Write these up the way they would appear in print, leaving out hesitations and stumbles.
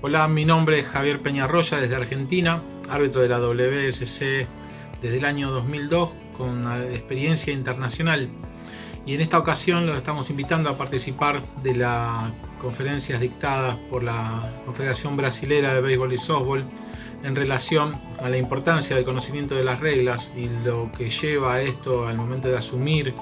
Hola, mi nombre es Javier Peñarroya desde Argentina, árbitro de la WSC desde el año 2002 con una experiencia internacional. Y en esta ocasión los estamos invitando a participar de las conferencias dictadas por la Confederación Brasilera de Béisbol y Softball en relación a la importancia del conocimiento de las reglas y lo que lleva a esto al momento de asumir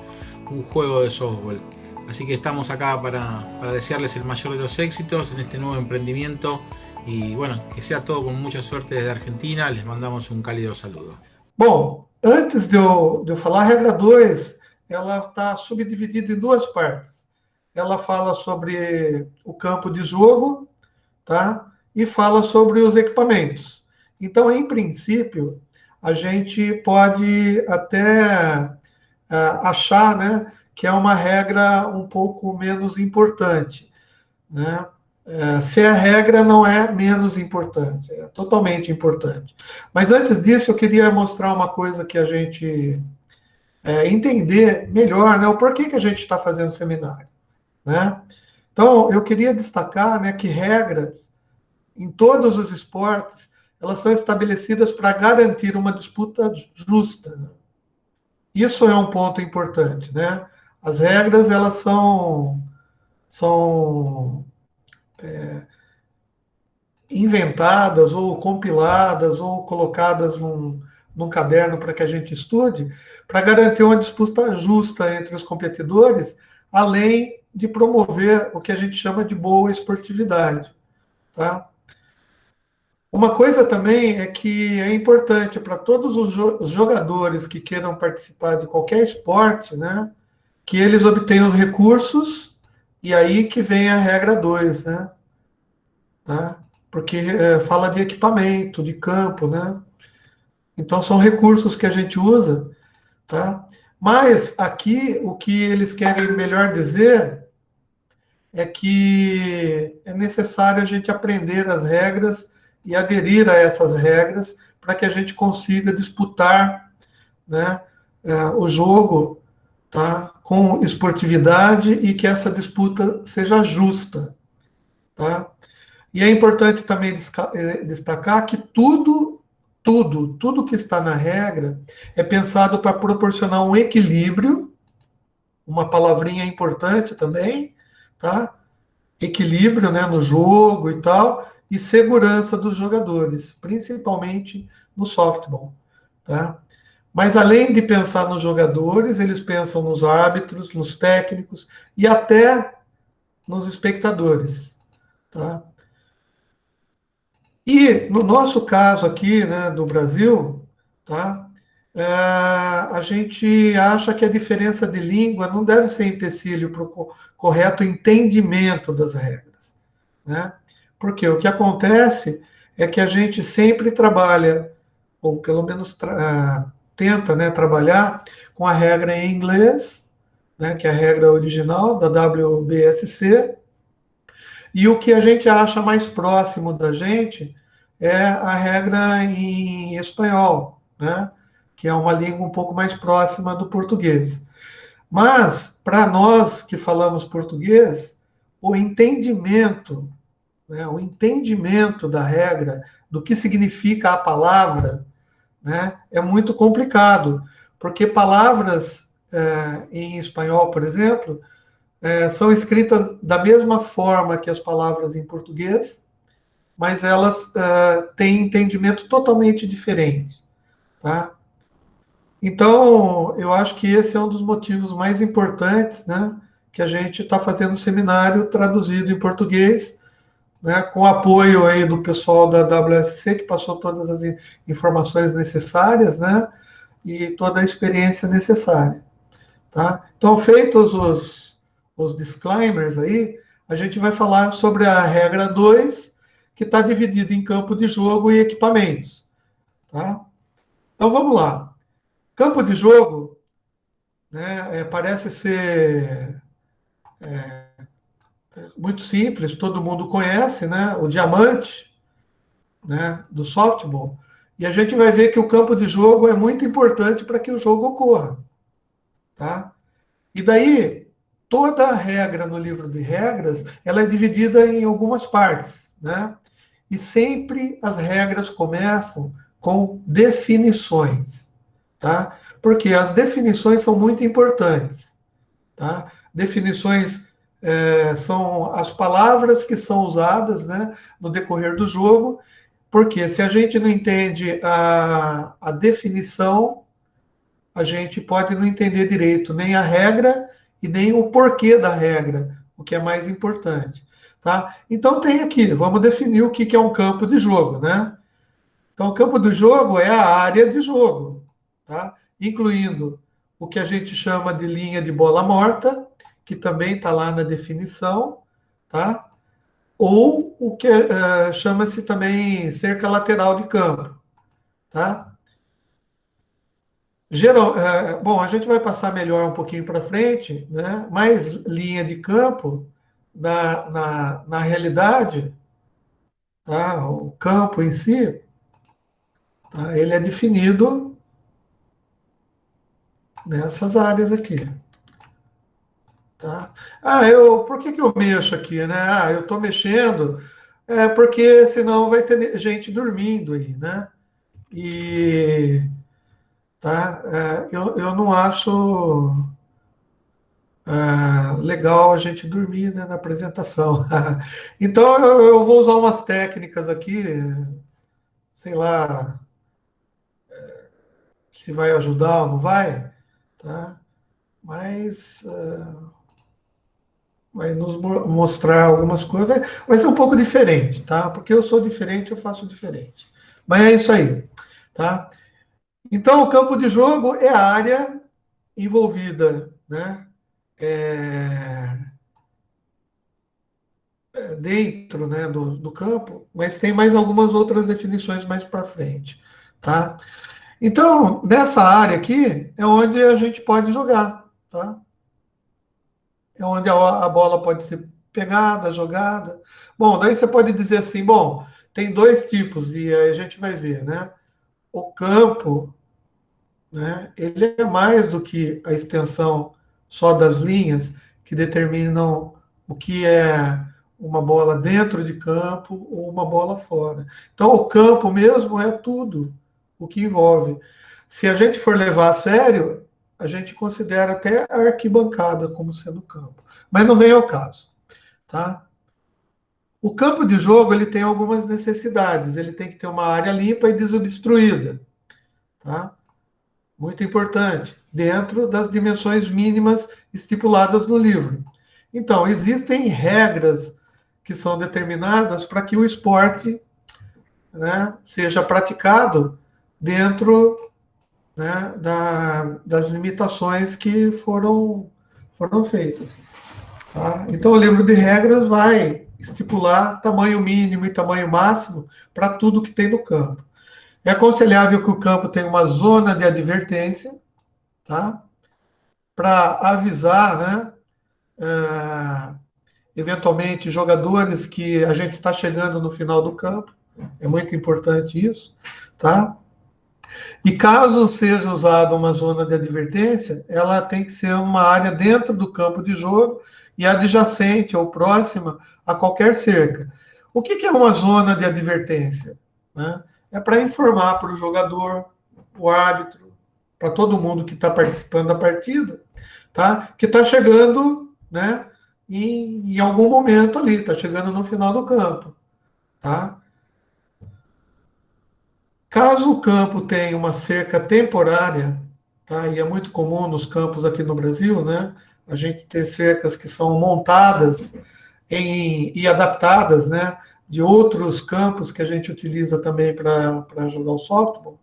un juego de softball. Así que estamos acá para desearles el mayor de los éxitos en este nuevo emprendimiento y bueno, que sea todo con mucha suerte desde Argentina. Les mandamos un cálido saludo. Bom, antes de eu falar, a regra 2, ela está subdividida em duas partes. Ela fala sobre o campo de jogo, tá? E fala sobre os equipamentos. Então, em princípio, a gente pode até achar, né, que é uma regra um pouco menos importante, né? Se a regra não é menos importante, é totalmente importante. Mas antes disso, eu queria mostrar uma coisa que a gente entender melhor, né, o porquê que a gente está fazendo seminário, né? Então, eu queria destacar, né, que regras em todos os esportes elas são estabelecidas para garantir uma disputa justa. Isso é um ponto importante, né? As regras elas são inventadas ou compiladas ou colocadas num caderno para que a gente estude, para garantir uma disputa justa entre os competidores, além de promover o que a gente chama de boa esportividade. Tá? Uma coisa também é que é importante para todos os jogadores que queiram participar de qualquer esporte, né, que eles obtenham os recursos, e aí que vem a regra 2, né? Tá? Porque fala de equipamento, de campo, né? Então são recursos que a gente usa, tá? Mas aqui o que eles querem melhor dizer é que é necessário a gente aprender as regras e aderir a essas regras para que a gente consiga disputar, né, o jogo, tá, com esportividade e que essa disputa seja justa, tá? E é importante também destacar que tudo que está na regra é pensado para proporcionar um equilíbrio, uma palavrinha importante também, tá? Equilíbrio, né, no jogo e tal, e segurança dos jogadores, principalmente no softball, tá? Mas além de pensar nos jogadores, eles pensam nos árbitros, nos técnicos e até nos espectadores, tá? E no nosso caso aqui, né, do Brasil, tá, a gente acha que a diferença de língua não deve ser empecilho para o correto entendimento das regras, né? Porque o que acontece é que a gente sempre trabalha, ou pelo menos tenta, né, trabalhar com a regra em inglês, né, que é a regra original da WBSC, e o que a gente acha mais próximo da gente é a regra em espanhol, né? Que é uma língua um pouco mais próxima do português. Mas, para nós que falamos português, o entendimento, né, o entendimento da regra, do que significa a palavra, né, é muito complicado, porque palavras em espanhol, por exemplo, são escritas da mesma forma que as palavras em português, mas elas têm entendimento totalmente diferente, tá? Então, eu acho que esse é um dos motivos mais importantes, né, que a gente está fazendo o seminário traduzido em português, né, com apoio aí do pessoal da WSC, que passou todas as informações necessárias, né, e toda a experiência necessária, tá? Então, feitos os disclaimers aí, a gente vai falar sobre a regra 2, que está dividida em campo de jogo e equipamentos, tá? Então, vamos lá. Campo de jogo, né, parece ser muito simples, todo mundo conhece, né, o diamante, né, do softball, e a gente vai ver que o campo de jogo é muito importante para que o jogo ocorra, tá? E daí, toda a regra no livro de regras, ela é dividida em algumas partes, né? e sempre as regras começam com definições, tá? Porque as definições são muito importantes, tá? Definições são as palavras que são usadas, né, no decorrer do jogo, porque se a gente não entende a definição, a gente pode não entender direito nem a regra e nem o porquê da regra, o que é mais importante. Tá? Então tem aqui, vamos definir o que é um campo de jogo, né? Então, o campo de jogo é a área de jogo, tá? Incluindo o que a gente chama de linha de bola morta, que também está lá na definição, tá? Ou o que chama-se também cerca lateral de campo, tá? Bom, a gente vai passar melhor um pouquinho para frente, né? Mas linha de campo, na realidade, tá? O campo em si, tá? Ele é definido nessas áreas aqui. Tá? Por que eu mexo aqui, né? Eu estou mexendo porque senão vai ter gente dormindo aí, né? E tá? Eu não acho legal a gente dormir, né, na apresentação. Então eu vou usar umas técnicas aqui, sei lá se vai ajudar ou não vai, tá? Mas vai nos mostrar algumas coisas. Vai ser um pouco diferente, tá? Porque eu sou diferente, eu faço diferente. Mas é isso aí, tá? Então, o campo de jogo é a área envolvida, né? Dentro, né, do campo, mas tem mais algumas outras definições mais para frente, tá? Então, nessa área aqui é onde a gente pode jogar, tá? É onde a bola pode ser pegada, jogada. Bom, daí você pode dizer assim, bom, tem dois tipos, e aí a gente vai ver, né? O campo, né, ele é mais do que a extensão só das linhas que determinam o que é uma bola dentro de campo ou uma bola fora. Então, o campo mesmo é tudo o que envolve. Se a gente for levar a sério, a gente considera até a arquibancada como sendo campo. Mas não vem ao caso, tá? O campo de jogo ele tem algumas necessidades. Ele tem que ter uma área limpa e desobstruída, tá? Muito importante, dentro das dimensões mínimas estipuladas no livro. Então, existem regras que são determinadas para que o esporte, né, seja praticado dentro, né, das limitações que foram feitas. Tá? Então, o livro de regras vai estipular tamanho mínimo e tamanho máximo para tudo que tem no campo. É aconselhável que o campo tenha uma zona de advertência, tá? Para avisar, né, eventualmente, jogadores que a gente está chegando no final do campo. É muito importante isso, tá? E caso seja usada uma zona de advertência, ela tem que ser uma área dentro do campo de jogo e adjacente ou próxima a qualquer cerca. O que é uma zona de advertência? Né? É para informar para o jogador, o árbitro, para todo mundo que está participando da partida, tá? Que está chegando, né, em algum momento ali, está chegando no final do campo. Tá? Caso o campo tenha uma cerca temporária, tá? E é muito comum nos campos aqui no Brasil, né? A gente ter cercas que são montadas e adaptadas, né? De outros campos que a gente utiliza também para jogar o softball,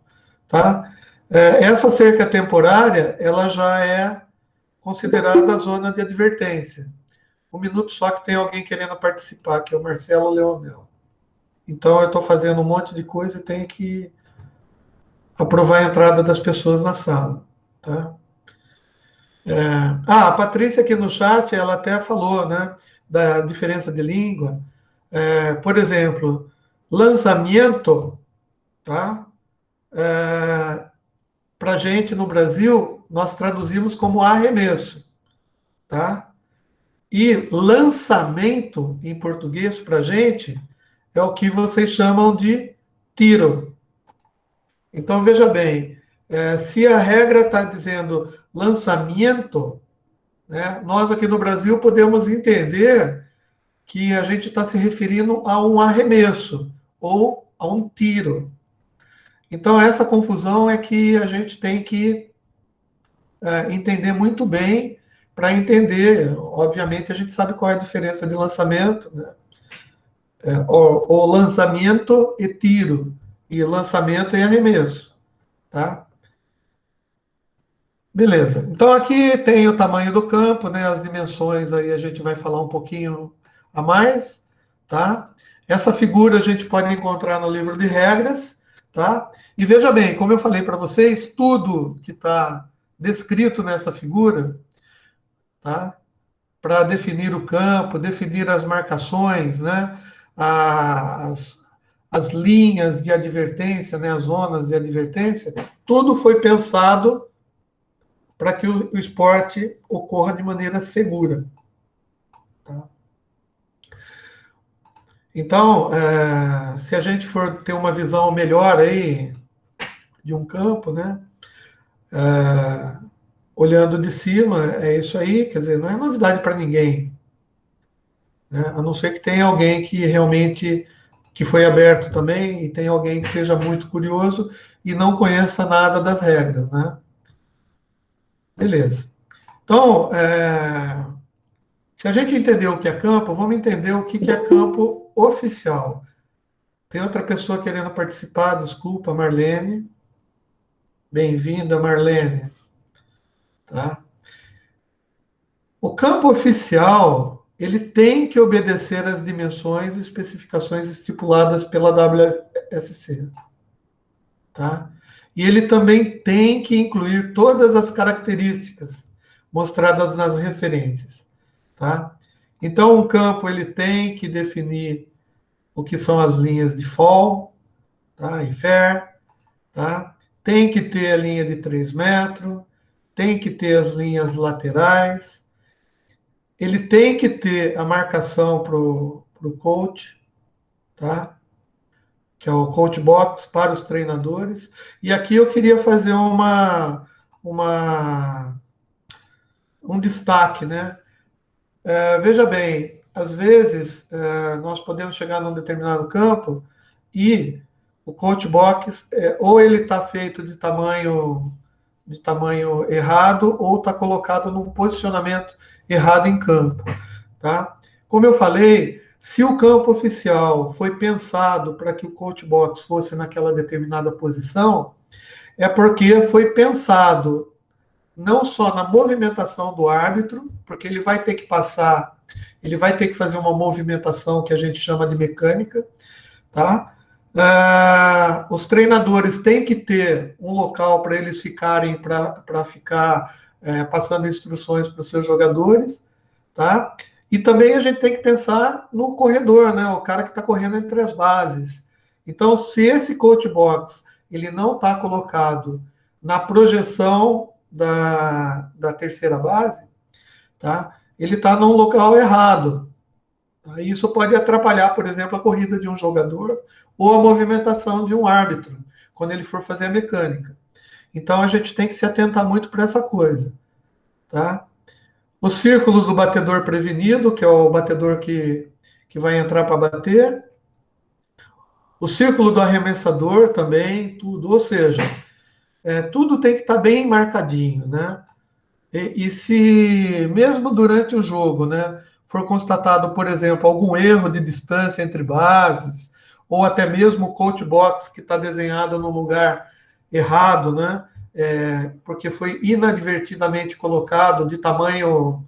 tá? Essa cerca temporária, ela já é considerada zona de advertência. Um minuto só que tem alguém querendo participar, que é o Marcelo Leonel. Então, eu estou fazendo um monte de coisa e tenho que aprovar a entrada das pessoas na sala. Tá? A Patrícia aqui no chat, ela até falou, né, da diferença de língua. Por exemplo, lançamento, tá? Para a gente no Brasil, nós traduzimos como arremesso, tá? E lançamento, em português, para a gente, é o que vocês chamam de tiro. Então, veja bem, se a regra está dizendo lançamento, né, nós aqui no Brasil podemos entender que a gente está se referindo a um arremesso ou a um tiro. Então, essa confusão é que a gente tem que entender muito bem para entender. Obviamente, a gente sabe qual é a diferença de lançamento, né? O lançamento e tiro, e lançamento e arremesso, tá? Beleza. Então, aqui tem o tamanho do campo, né? As dimensões aí a gente vai falar um pouquinho a mais, tá? Essa figura a gente pode encontrar no livro de regras, tá? E veja bem, como eu falei para vocês, tudo que está descrito nessa figura, tá? Para definir o campo, definir as marcações, né? As linhas de advertência, né? As zonas de advertência, tudo foi pensado para que o esporte ocorra de maneira segura. Tá? Então, se a gente for ter uma visão melhor aí de um campo, né? Olhando de cima, é isso aí, quer dizer, não é novidade para ninguém, né? A não ser que tenha alguém que realmente que foi aberto também e tem alguém que seja muito curioso e não conheça nada das regras, né? Beleza. Então, se a gente entender o que é campo, vamos entender o que é campo oficial. Tem outra pessoa querendo participar, desculpa, Marlene. Bem-vinda, Marlene. Tá? O campo oficial, ele tem que obedecer às dimensões e especificações estipuladas pela WSC. Tá? E ele também tem que incluir todas as características mostradas nas referências. Tá? Então, um campo ele tem que definir o que são as linhas de fall, tá? E fair, tá? Tem que ter a linha de 3 metros, tem que ter as linhas laterais, ele tem que ter a marcação para o coach, tá? Que é o coach box para os treinadores. E aqui eu queria fazer um destaque, né? Veja bem, às vezes nós podemos chegar num determinado campo e o coach box ou ele está feito de tamanho errado ou está colocado num posicionamento errado em campo, tá? Como eu falei, se o campo oficial foi pensado para que o coach box fosse naquela determinada posição, é porque foi pensado não só na movimentação do árbitro, porque ele vai ter que passar, ele vai ter que fazer uma movimentação que a gente chama de mecânica, tá? Os treinadores têm que ter um local para eles ficarem, para ficar passando instruções para os seus jogadores, tá? E também a gente tem que pensar no corredor, né? O cara que está correndo entre as bases. Então, se esse coach box ele não está colocado na projeção da terceira base, tá? Ele está num local errado. Tá? Isso pode atrapalhar, por exemplo, a corrida de um jogador ou a movimentação de um árbitro, quando ele for fazer a mecânica. Então, a gente tem que se atentar muito para essa coisa. Tá? Os círculos do batedor prevenido, que é o batedor que vai entrar para bater. O círculo do arremessador também, tudo. Ou seja, tudo tem que estar bem marcadinho, né? E se, mesmo durante o jogo, né, for constatado, por exemplo, algum erro de distância entre bases, ou até mesmo o coach box que está desenhado no lugar errado, né, porque foi inadvertidamente colocado de tamanho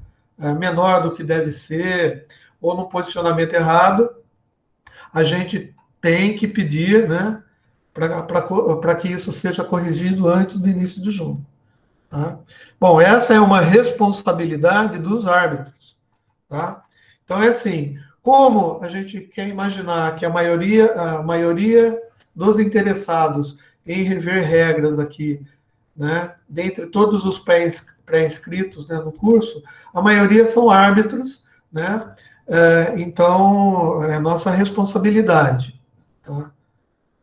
menor do que deve ser, ou no posicionamento errado, a gente tem que pedir, né, para que isso seja corrigido antes do início do jogo. Tá? Bom, essa é uma responsabilidade dos árbitros. Tá? Então, é assim, como a gente quer imaginar que a maioria dos interessados em rever regras aqui, né, dentre todos os pré-inscritos, né, no curso, a maioria são árbitros, né, Então, é nossa responsabilidade, tá?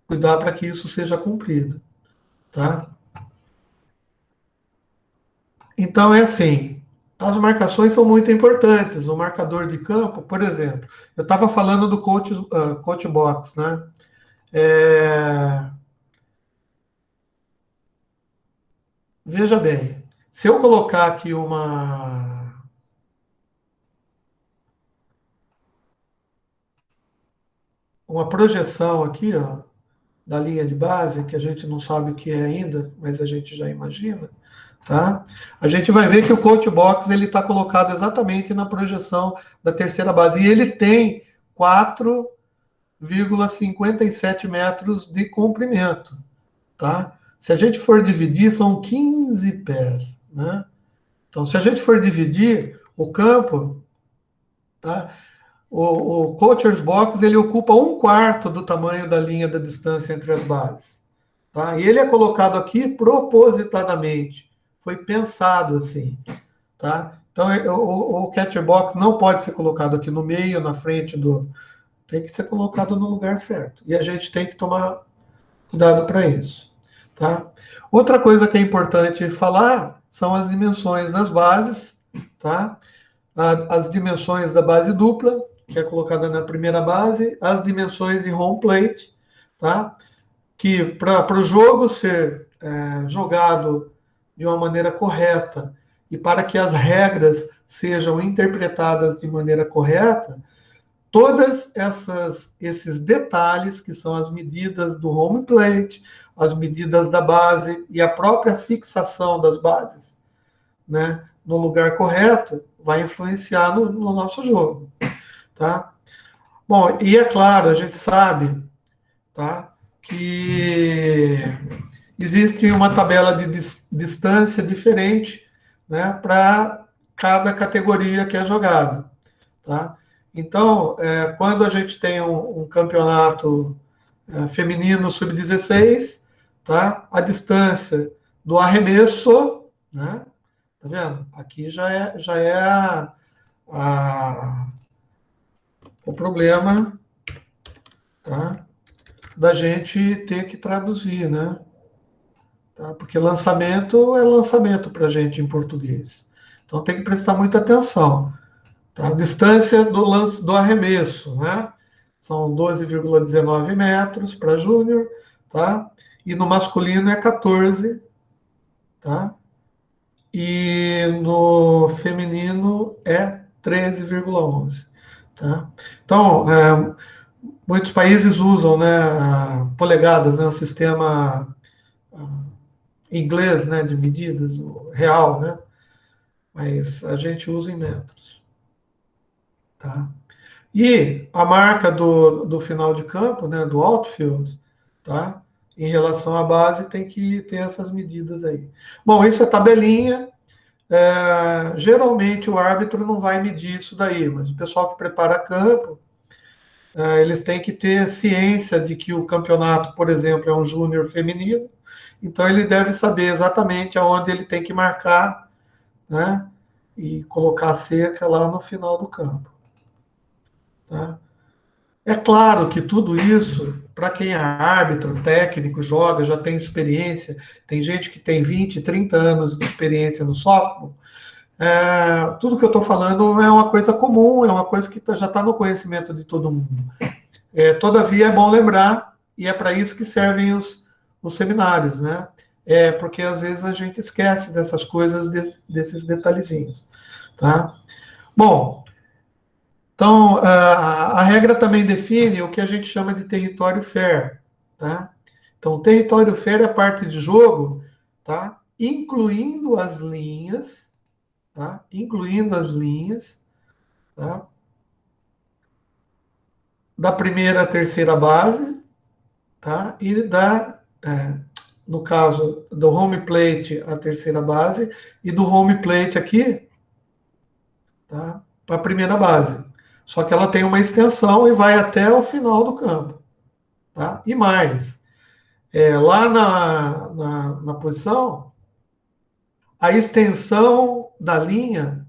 Cuidar para que isso seja cumprido, tá? Então, é assim, as marcações são muito importantes. O marcador de campo, por exemplo, eu estava falando do coach box, né? É, veja bem, se eu colocar aqui uma projeção aqui, ó, da linha de base, que a gente não sabe o que é ainda, mas a gente já imagina, tá? A gente vai ver que o coach box ele está colocado exatamente na projeção da terceira base e ele tem 4,57 metros de comprimento, tá? Se a gente for dividir, são 15 pés, né? Então, se a gente for dividir o campo, tá? O coacher's box ele ocupa 1/4 do tamanho da linha da distância entre as bases, tá? E ele é colocado aqui propositadamente, foi pensado assim, tá? Então o catcher box não pode ser colocado aqui no meio, na frente do, tem que ser colocado no lugar certo. E a gente tem que tomar cuidado para isso, tá? Outra coisa que é importante falar são as dimensões das bases, tá? As dimensões da base dupla, que é colocada na primeira base, as dimensões de home plate, tá? Que para o jogo ser jogado de uma maneira correta e para que as regras sejam interpretadas de maneira correta, todas esses detalhes, que são as medidas do home plate, as medidas da base e a própria fixação das bases, né, no lugar correto, vai influenciar no nosso jogo, tá? Bom, e é claro, a gente sabe, tá, que existe uma tabela de distância diferente, né, para cada categoria que é jogado, tá? Então, quando a gente tem um campeonato feminino sub-16, tá? A distância do arremesso, né? Tá vendo? Aqui já é a, o problema, tá? Da gente ter que traduzir, né? Tá? Porque lançamento é lançamento para a gente em português. Então tem que prestar muita atenção. Tá? A distância do lance do arremesso, né? São 12,19 metros para júnior, tá? E no masculino é 14, tá? E no feminino é 13,11, tá? Então, muitos países usam, né, polegadas, né, o sistema inglês, né, de medidas, o real, né? Mas a gente usa em metros, tá? E a marca do final de campo, né, do outfield, tá? Em relação à base, tem que ter essas medidas aí. Bom, isso é tabelinha. Geralmente o árbitro não vai medir isso daí, mas o pessoal que prepara campo, eles têm que ter ciência de que o campeonato, por exemplo, é um júnior feminino, então ele deve saber exatamente aonde ele tem que marcar, né? E colocar a cerca lá no final do campo, tá? É claro que tudo isso, para quem é árbitro, técnico, joga, já tem experiência, tem gente que tem 20, 30 anos de experiência no softball, tudo que eu estou falando é uma coisa comum, é uma coisa que já está no conhecimento de todo mundo. Todavia, é bom lembrar, e é para isso que servem os seminários, né? Porque às vezes a gente esquece dessas coisas, desses detalhezinhos, tá? Bom, então, a regra também define o que a gente chama de território fair, tá? Então, o território fair é a parte de jogo, tá? Incluindo as linhas, tá? Incluindo as linhas, tá? Da primeira à terceira base, tá? E no caso, do home plate à terceira base e do home plate aqui, tá? Para a primeira base. Só que ela tem uma extensão e vai até o final do campo. Tá? E mais, lá na posição, a extensão da linha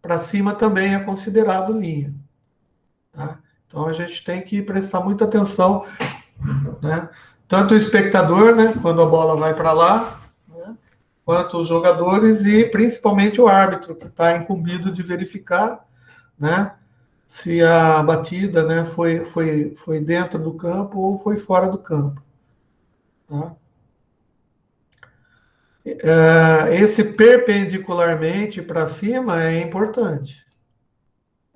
para cima também é considerado linha. Tá? Então a gente tem que prestar muita atenção, né? Tanto o espectador, né, quando a bola vai para lá, né, quanto os jogadores e principalmente o árbitro, que está incumbido de verificar, né, se a batida, né, foi dentro do campo ou foi fora do campo. Tá? Esse perpendicularmente para cima é importante.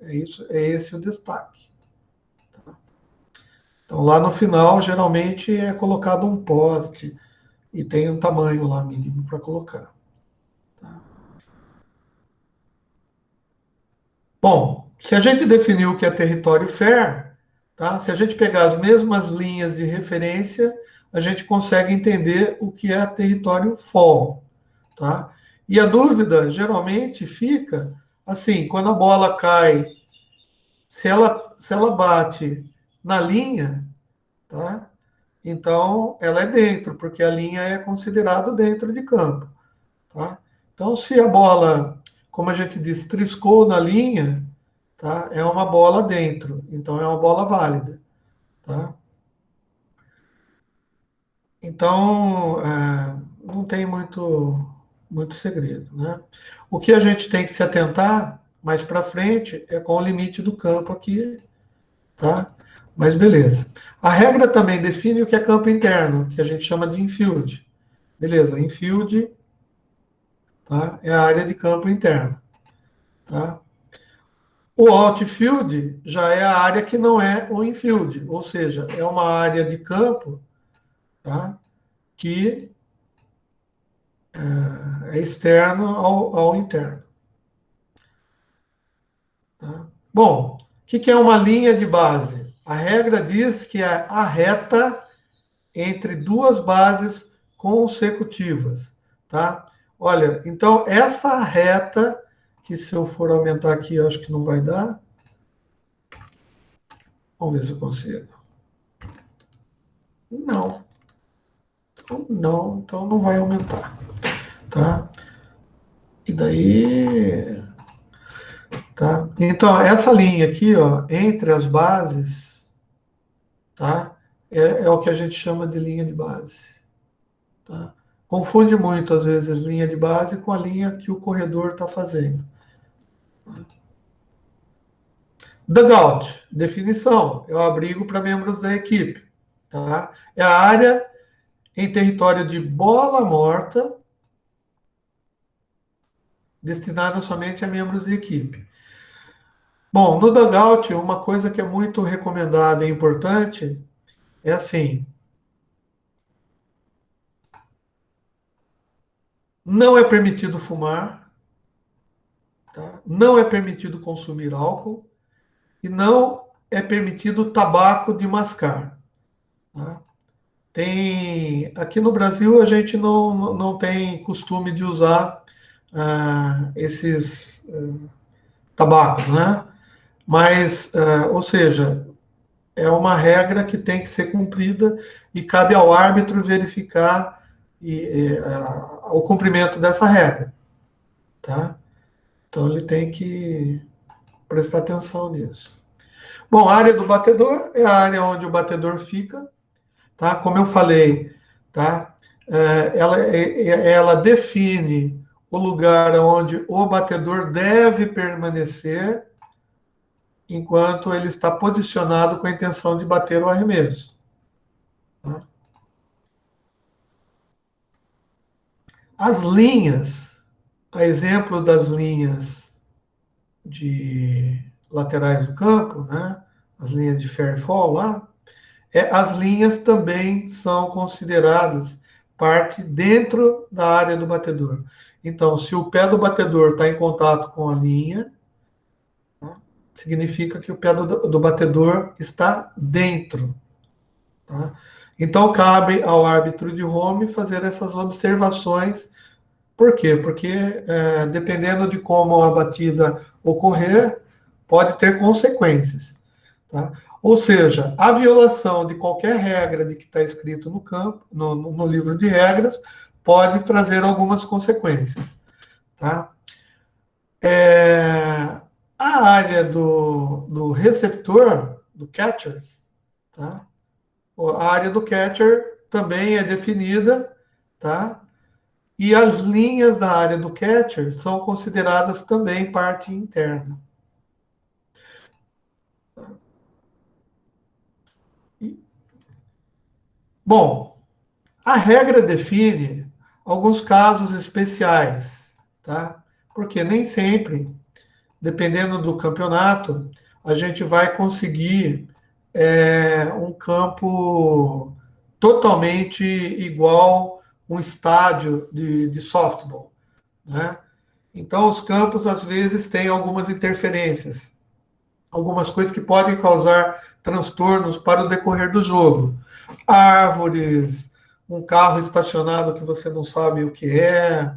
É esse o destaque. Então, lá no final, geralmente é colocado um poste e tem um tamanho lá mínimo para colocar. Tá? Bom, se a gente definiu o que é território fair, tá? Se a gente pegar as mesmas linhas de referência, a gente consegue entender o que é território fall. Tá? E a dúvida geralmente fica assim, quando a bola cai, se ela bate na linha, tá? Então ela é dentro, porque a linha é considerado dentro de campo. Tá? Então, se a bola, como a gente diz, triscou na linha, tá? É uma bola dentro, então é uma bola válida. Tá? Então, não tem muito segredo. Né? O que a gente tem que se atentar mais para frente é com o limite do campo aqui, tá? Mas beleza. A regra também define o que é campo interno, que a gente chama de infield. Beleza, infield, tá? É a área de campo interno. Tá? O outfield já é a área que não é o infield, ou seja, é uma área de campo, tá? Que é externo ao interno. Tá? Bom, o que é uma linha de base? A regra diz que é a reta entre duas bases consecutivas. Tá? Olha, então essa reta, que se eu for aumentar aqui, eu acho que não vai dar. Vamos ver se eu consigo. Não. Então não vai aumentar. Tá? E daí. Tá? Então, essa linha aqui, ó, entre as bases, tá? É o que a gente chama de linha de base. Tá? Confunde muito, às vezes, linha de base com a linha que o corredor está fazendo. Dugout, definição, é o abrigo para membros da equipe. Tá? É a área em território de bola morta destinada somente a membros de equipe. Bom, no dugout, uma coisa que é muito recomendada e importante é assim: não é permitido fumar, tá? Não é permitido consumir álcool e não é permitido tabaco de mascar. Tá? Aqui no Brasil a gente não tem costume de usar esses tabacos, né? Mas, ou seja, é uma regra que tem que ser cumprida e cabe ao árbitro verificar o cumprimento dessa regra, tá? Então ele tem que prestar atenção nisso. Bom, a área do batedor é a área onde o batedor fica, tá? Como eu falei, tá? Ela define o lugar onde o batedor deve permanecer enquanto ele está posicionado com a intenção de bater o arremesso. Tá? As linhas, a exemplo das linhas de laterais do campo, né? As linhas de fair fall lá, as linhas também são consideradas parte dentro da área do batedor. Então, se o pé do batedor está em contato com a linha, tá? Significa que o pé do batedor está dentro. Tá? Então, cabe ao árbitro de home fazer essas observações. Por quê? Porque, dependendo de como a batida ocorrer, pode ter consequências. Tá? Ou seja, a violação de qualquer regra de que está escrito no campo, no livro de regras, pode trazer algumas consequências. Tá? A área do receptor, do catcher, tá? A área do catcher também é definida, tá? E as linhas da área do catcher são consideradas também parte interna. Bom, a regra define alguns casos especiais, tá? Porque nem sempre, dependendo do campeonato, a gente vai conseguir um campo totalmente igual um estádio de softball, né? Então, os campos, às vezes, têm algumas interferências, algumas coisas que podem causar transtornos para o decorrer do jogo. Árvores, um carro estacionado que você não sabe o que é,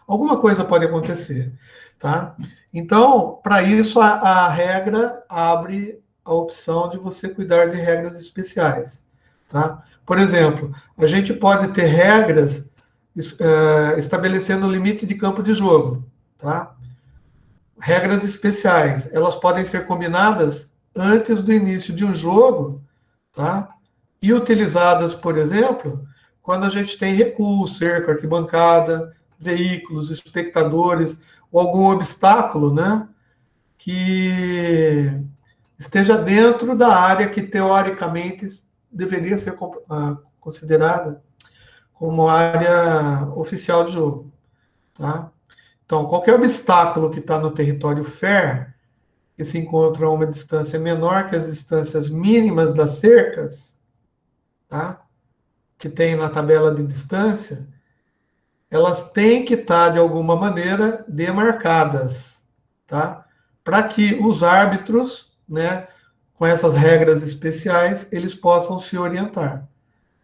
alguma coisa pode acontecer, tá? Então, para isso, a regra abre a opção de você cuidar de regras especiais, tá? Por exemplo, a gente pode ter regras estabelecendo o limite de campo de jogo, tá? Regras especiais, elas podem ser combinadas antes do início de um jogo, tá? E utilizadas, por exemplo, quando a gente tem recuo, cerco, arquibancada, veículos, espectadores, ou algum obstáculo, né? Que esteja dentro da área que, teoricamente, deveria ser considerada como área oficial de jogo, tá? Então, qualquer obstáculo que está no território fair, que se encontra a uma distância menor que as distâncias mínimas das cercas, tá? Que tem na tabela de distância, elas têm que estar, de alguma maneira, demarcadas, tá? Para que os árbitros, né, com essas regras especiais, eles possam se orientar.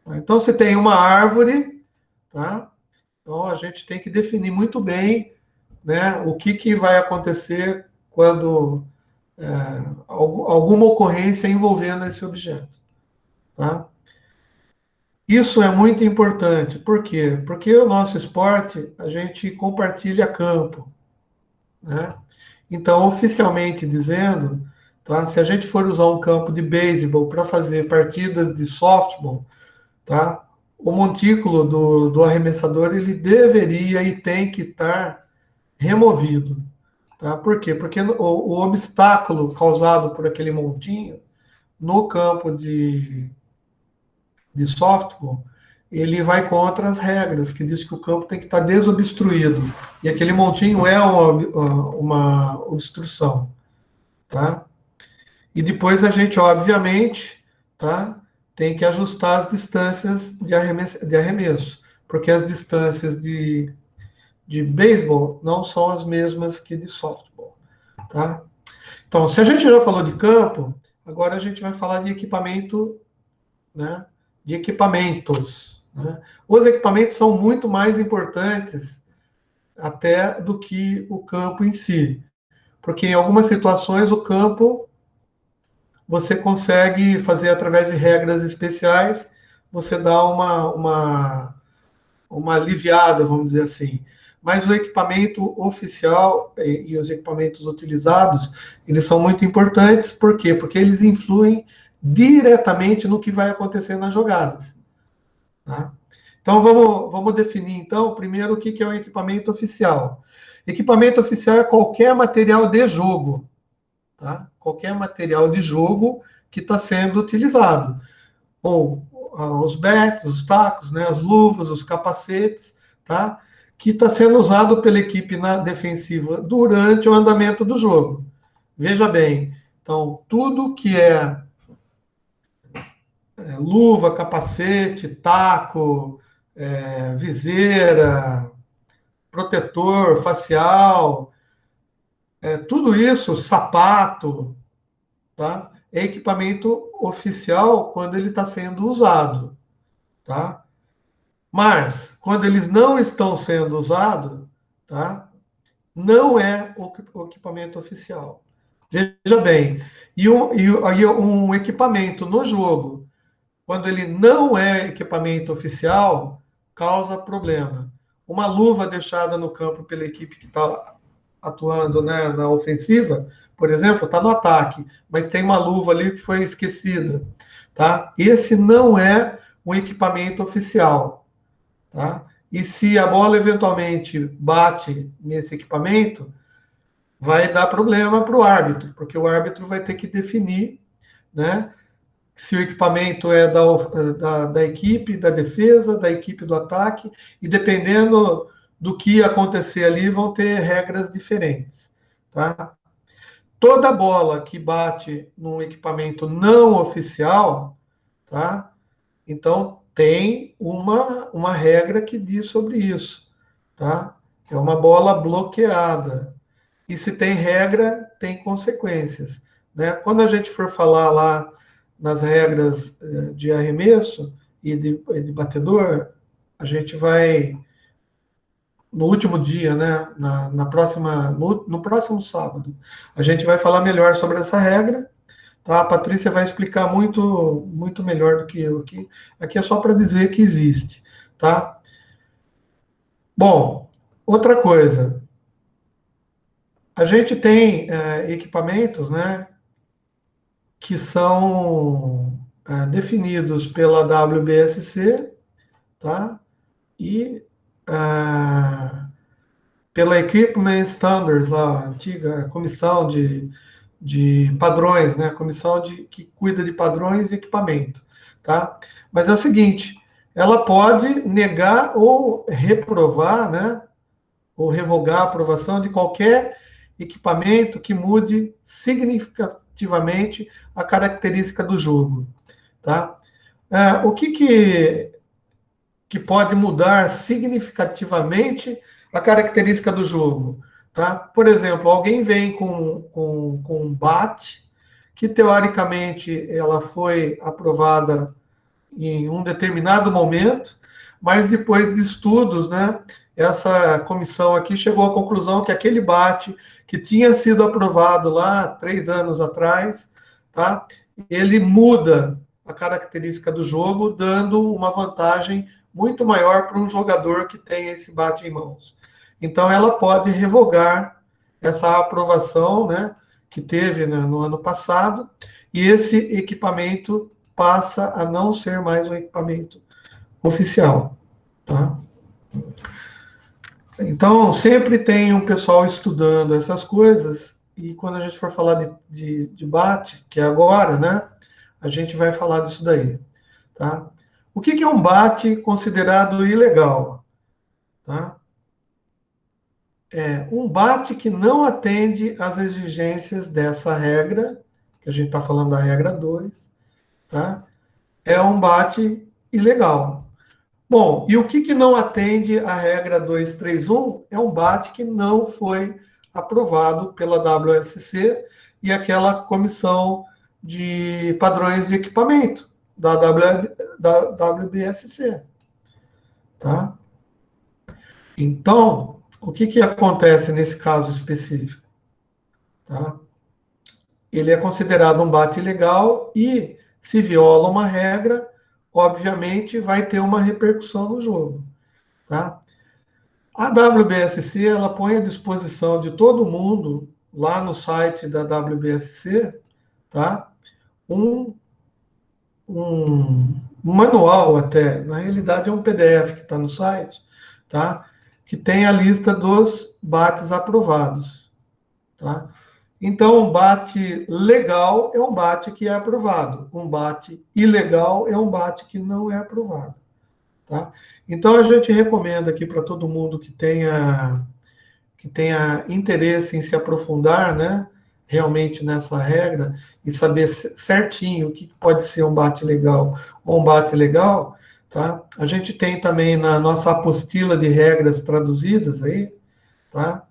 Tá? Então, se tem uma árvore, tá? Então, a gente tem que definir muito bem, né, o que vai acontecer quando alguma ocorrência envolvendo esse objeto, tá? Isso é muito importante. Por quê? Porque o nosso esporte, a gente compartilha campo, né? Então, oficialmente dizendo, tá? Se a gente for usar um campo de beisebol para fazer partidas de softball, tá? O montículo do arremessador, ele deveria e tem que estar removido, tá? Por quê? Porque o obstáculo causado por aquele montinho no campo de softball, ele vai contra as regras, que diz que o campo tem que estar desobstruído. E aquele montinho é uma obstrução, tá? E depois a gente, obviamente, tá, tem que ajustar as distâncias de arremesso, porque as distâncias de beisebol não são as mesmas que de softball, tá? Então, se a gente já falou de campo, agora a gente vai falar de equipamento, né? De equipamentos, né? Os equipamentos são muito mais importantes até do que o campo em si, porque em algumas situações o campo você consegue fazer através de regras especiais, você dá uma aliviada, vamos dizer assim. Mas o equipamento oficial e os equipamentos utilizados, eles são muito importantes, por quê? Porque eles influem diretamente no que vai acontecer nas jogadas. Tá? Então, vamos definir, então, primeiro o que é o equipamento oficial. Equipamento oficial é qualquer material de jogo, tá? Qualquer material de jogo que está sendo utilizado. Ou os bats, os tacos, né, as luvas, os capacetes, tá? Que está sendo usado pela equipe na defensiva durante o andamento do jogo. Veja bem, então, tudo que é luva, capacete, taco, viseira, protetor facial, tudo isso, sapato, tá? É equipamento oficial quando ele está sendo usado, tá? Mas, quando eles não estão sendo usados, tá? Não é o equipamento oficial. Veja bem, um equipamento no jogo, quando ele não é equipamento oficial, causa problema. Uma luva deixada no campo pela equipe que está atuando, né, na ofensiva, por exemplo, está no ataque, mas tem uma luva ali que foi esquecida, tá? Esse não é um equipamento oficial, tá? E se a bola eventualmente bate nesse equipamento, vai dar problema para o árbitro, porque o árbitro vai ter que definir, né, se o equipamento é da equipe da defesa, da equipe do ataque, e dependendo do que acontecer ali, vão ter regras diferentes, tá? Toda bola que bate num equipamento não oficial, tá? Então, tem uma regra que diz sobre isso, tá? É uma bola bloqueada. E se tem regra, tem consequências, né? Quando a gente for falar lá nas regras de arremesso e de batedor, a gente vai no último dia, né? No próximo sábado, a gente vai falar melhor sobre essa regra. Tá? A Patrícia vai explicar muito melhor do que eu aqui. Aqui é só para dizer que existe, tá? Bom, outra coisa. A gente tem equipamentos, né, que são definidos pela WBSC, tá? E pela Equipment Standards, a antiga comissão de padrões, né? A comissão que cuida de padrões de equipamento, tá? Mas é o seguinte, ela pode negar ou reprovar, né? Ou revogar a aprovação de qualquer equipamento que mude significativamente a característica do jogo, tá? O que pode mudar significativamente a característica do jogo, tá? Por exemplo, alguém vem com um bate, que teoricamente ela foi aprovada em um determinado momento, mas depois de estudos, né, essa comissão aqui chegou à conclusão que aquele bate que tinha sido aprovado lá 3 anos atrás, tá, ele muda a característica do jogo, dando uma vantagem muito maior para um jogador que tem esse bate em mãos. Então, ela pode revogar essa aprovação, né, que teve, né, no ano passado, e esse equipamento passa a não ser mais um equipamento oficial, tá? Então, sempre tem um pessoal estudando essas coisas, e quando a gente for falar de bate, que é agora, né, a gente vai falar disso daí, tá? O que é um bate considerado ilegal? Tá? É um bate que não atende às exigências dessa regra, que a gente está falando da regra 2, tá? É um bate ilegal. Bom, e o que não atende à regra 231 é um bate que não foi aprovado pela WSC e aquela comissão de padrões de equipamento da WBSC. Tá? Então, o que acontece nesse caso específico? Tá? Ele é considerado um bate ilegal e, se viola uma regra, obviamente vai ter uma repercussão no jogo. Tá? A WBSC ela põe à disposição de todo mundo, lá no site da WBSC, tá? um manual até, na realidade é um PDF que está no site, tá? Que tem a lista dos bates aprovados, tá? Então, um bate legal é um bate que é aprovado. Um bate ilegal é um bate que não é aprovado, tá? Então, a gente recomenda aqui para todo mundo que tenha interesse em se aprofundar, né, realmente nessa regra e saber certinho o que pode ser um bate legal ou um bate legal, tá? A gente tem também na nossa apostila de regras traduzidas aí, tá?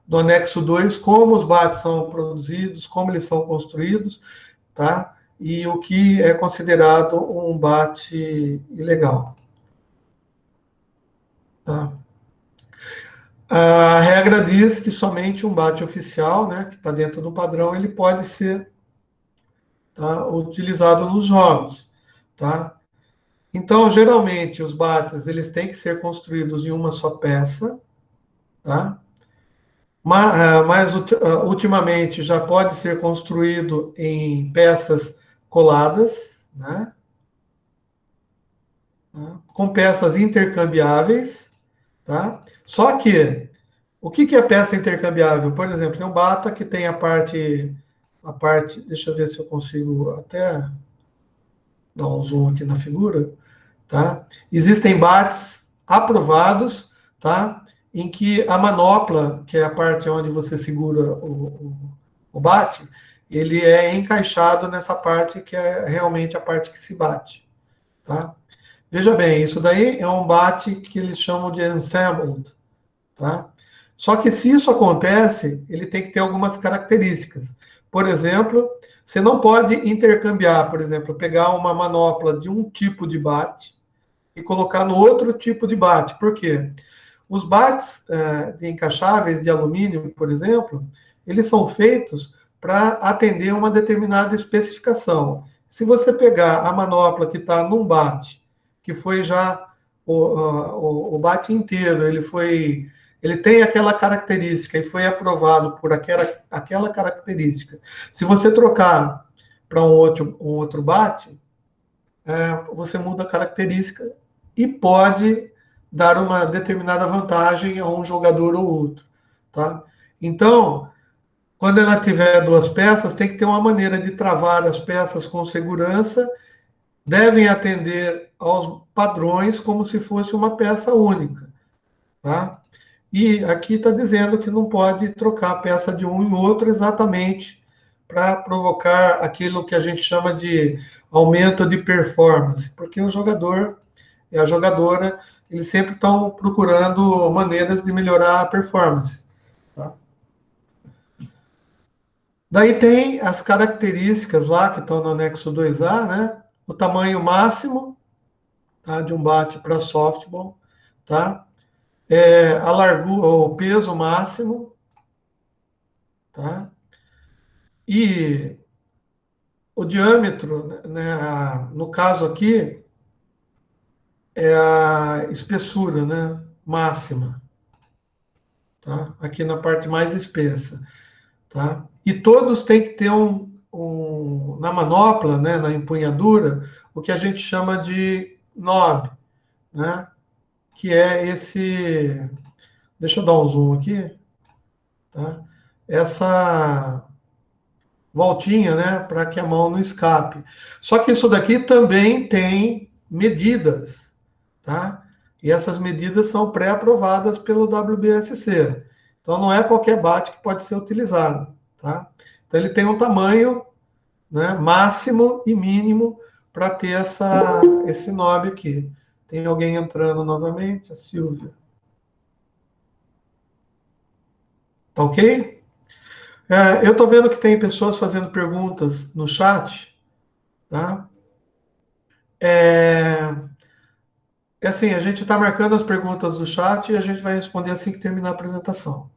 No anexo 2, como os bates são produzidos, como eles são construídos, tá? E o que é considerado um bate ilegal, tá? A regra diz que somente um bate oficial, né, que está dentro do padrão, ele pode ser, tá, utilizado nos jogos, tá? Então, geralmente, os bates eles têm que ser construídos em uma só peça, tá? Mas ultimamente já pode ser construído em peças coladas, né? Com peças intercambiáveis, tá? Só que o que é peça intercambiável? Por exemplo, tem um bata que tem deixa eu ver se eu consigo até dar um zoom aqui na figura, tá? Existem bates aprovados, tá? Em que a manopla, que é a parte onde você segura o bate, ele é encaixado nessa parte que é realmente a parte que se bate, tá? Veja bem, isso daí é um bate que eles chamam de ensembled, tá? Só que se isso acontece, ele tem que ter algumas características. Por exemplo, você não pode intercambiar, por exemplo, pegar uma manopla de um tipo de bate e colocar no outro tipo de bate. Por quê? Os bates de encaixáveis de alumínio, por exemplo, eles são feitos para atender uma determinada especificação. Se você pegar a manopla que está num bate, que foi já o bate inteiro, ele tem aquela característica e foi aprovado por aquela característica. Se você trocar para um outro bate, você muda a característica e pode dar uma determinada vantagem a um jogador ou outro, tá? Então, quando ela tiver duas peças, tem que ter uma maneira de travar as peças com segurança, devem atender aos padrões como se fosse uma peça única, tá? E aqui está dizendo que não pode trocar a peça de um em outro exatamente para provocar aquilo que a gente chama de aumento de performance, porque o jogador e a jogadora, eles sempre estão procurando maneiras de melhorar a performance. Tá? Daí tem as características lá que estão no anexo 2A, né? O tamanho máximo, tá? De um bate para softball, tá? A largura, o peso máximo, tá? E o diâmetro, né? No caso aqui, é a espessura, né? Máxima, tá? Aqui na parte mais espessa. Tá? E todos têm que ter na manopla, né, na empunhadura, o que a gente chama de knob, né? Que é esse. Deixa eu dar um zoom aqui. Tá? Essa voltinha, né, para que a mão não escape. Só que isso daqui também tem medidas, tá? E essas medidas são pré-aprovadas pelo WBSC. Então não é qualquer bate que pode ser utilizado, tá? Então ele tem um tamanho, né, máximo e mínimo para ter esse knob aqui. Tem alguém entrando novamente? A Silvia. Tá ok? Eu estou vendo que tem pessoas fazendo perguntas no chat, tá? É, assim, a gente está marcando as perguntas do chat e a gente vai responder assim que terminar a apresentação,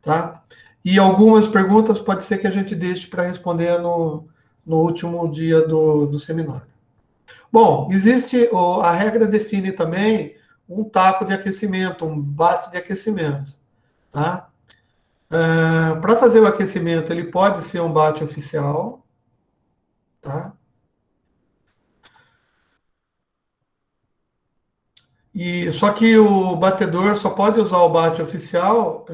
tá? E algumas perguntas pode ser que a gente deixe para responder no último dia do seminário. Bom, a regra define também um taco de aquecimento, um bate de aquecimento, tá? Para fazer o aquecimento, ele pode ser um bate oficial, tá? Só que o batedor só pode usar o bate oficial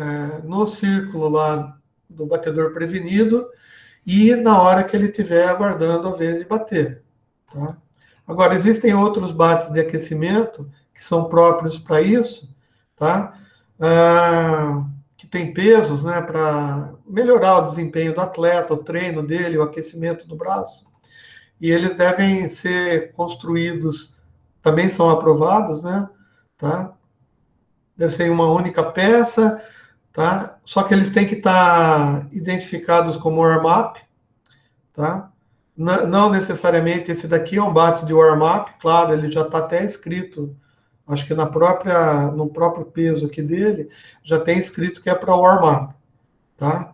no círculo lá do batedor prevenido e na hora que ele estiver aguardando a vez de bater, tá? Agora, existem outros bates de aquecimento que são próprios para isso, tá? Que tem pesos, né, para melhorar o desempenho do atleta, o treino dele, o aquecimento do braço. E eles devem ser construídos, também são aprovados, né? Tá? Deve ser uma única peça, tá? Só que eles têm que estar identificados como warm-up, tá? Não necessariamente esse daqui é um bate de warm-up, claro, ele já está até escrito, acho que no próprio peso aqui dele, já tem escrito que é para warm-up, tá?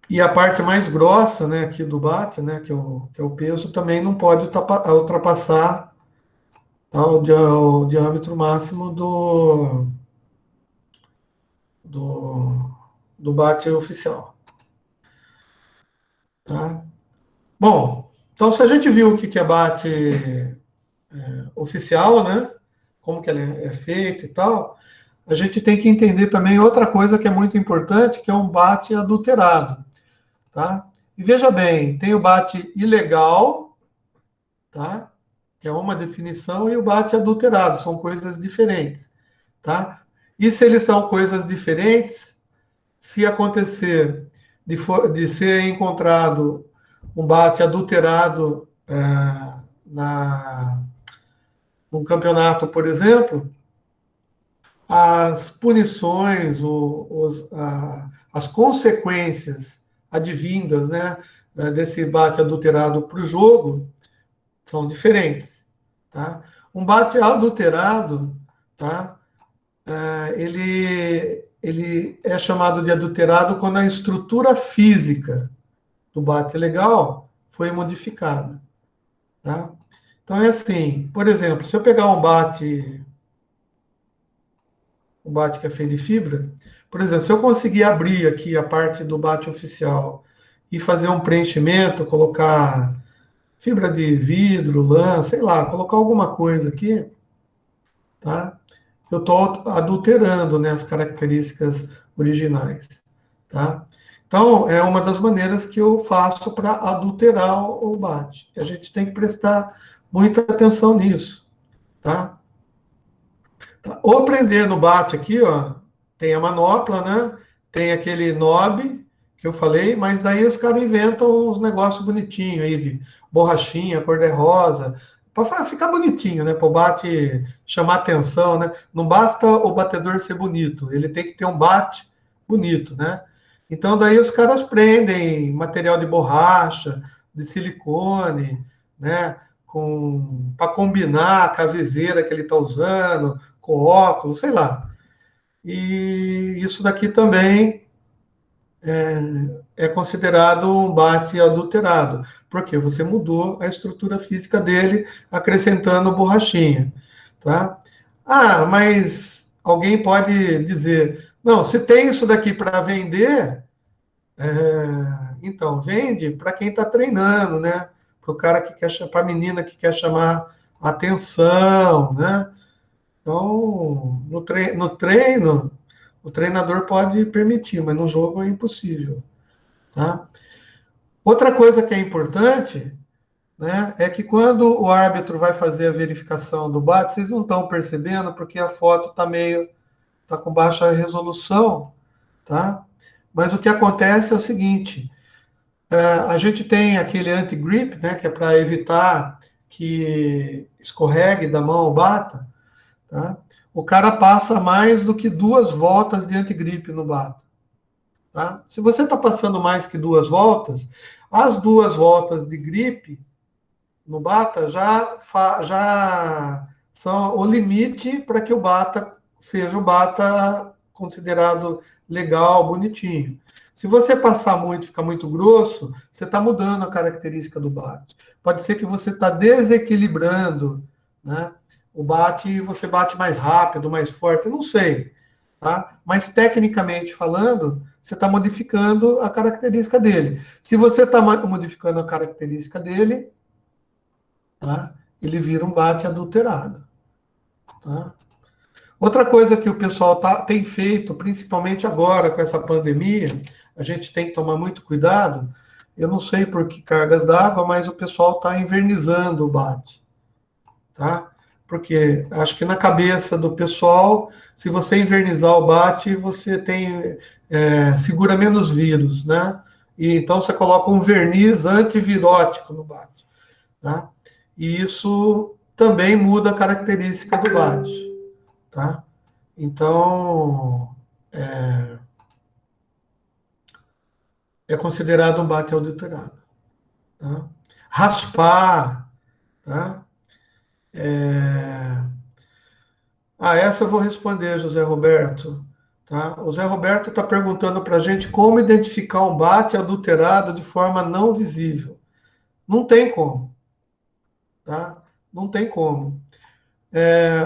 E a parte mais grossa, né, aqui do bate, né, que é o peso, também não pode ultrapassar, tá, o diâmetro máximo do, do bate oficial. Tá? Bom, então se a gente viu o que é bate oficial, né? Como que ele é feito e tal, a gente tem que entender também outra coisa que é muito importante, que é um bate adulterado, tá? E veja bem, tem o bate ilegal, tá? Que é uma definição, e o bate adulterado, são coisas diferentes, tá? E se eles são coisas diferentes, se acontecer de ser encontrado um bate adulterado num campeonato, por exemplo, as punições, as consequências advindas, né, desse bate adulterado para o jogo são diferentes. Tá? Um bate adulterado, tá? Ele é chamado de adulterado quando a estrutura física do bate legal foi modificada. Tá? Então é assim, por exemplo, se eu pegar um bate que é feito de fibra, por exemplo, se eu conseguir abrir aqui a parte do bate oficial e fazer um preenchimento, colocar fibra de vidro, lã, sei lá, colocar alguma coisa aqui, tá? Eu estou adulterando, né, as características originais, tá? Então, é uma das maneiras que eu faço para adulterar o bate. A gente tem que prestar muita atenção nisso, tá? O prender no bate aqui, ó, tem a manopla, né? Tem aquele knob que eu falei, mas daí os caras inventam uns negócios bonitinhos aí de borrachinha, cor-de-rosa, para ficar bonitinho, né? Para o bate chamar atenção, né? Não basta o batedor ser bonito, ele tem que ter um bate bonito, né? Então daí os caras prendem material de borracha, de silicone, né? Para combinar com a viseira que ele está usando, com óculos, sei lá. E isso daqui também é considerado um bate adulterado, porque você mudou a estrutura física dele, acrescentando borrachinha, tá? Ah, mas alguém pode dizer, não, se tem isso daqui para vender, então vende para quem está treinando, né? Para o cara que quer, para a menina que quer chamar atenção, né? Então, no treino, o treinador pode permitir, mas no jogo é impossível. Tá? Outra coisa que é importante, né, é que quando o árbitro vai fazer a verificação do bate, vocês não estão percebendo porque a foto está com baixa resolução, tá? Mas o que acontece é o seguinte: a gente tem aquele anti-grip, né, que é para evitar que escorregue da mão ou bata, tá? O cara passa mais do que 2 voltas de anti-grip no bata. Tá? Se você está passando mais que 2 voltas, as 2 voltas de gripe no bata já são o limite para que o bata seja o bata considerado legal, bonitinho. Se você passar muito, ficar muito grosso, você está mudando a característica do bate. Pode ser que você está desequilibrando, né, o bate e você bate mais rápido, mais forte, não sei. Tá? Mas tecnicamente falando, você está modificando a característica dele. Se você está modificando a característica dele, tá? Ele vira um bate adulterado. Tá? Outra coisa que o pessoal tem feito, principalmente agora com essa pandemia, a gente tem que tomar muito cuidado. Eu não sei por que cargas d'água, mas o pessoal está invernizando o bate. Tá? Porque acho que na cabeça do pessoal, se você invernizar o bate, você segura menos vírus, né? E então você coloca um verniz antivirótico no bate, tá? E isso também muda a característica do bate, tá? Então é considerado um bate adulterado, tá? Raspar, tá? Essa eu vou responder, José Roberto. Tá? O Zé Roberto está perguntando para a gente como identificar um bate adulterado de forma não visível. Não tem como. Tá? Não tem como.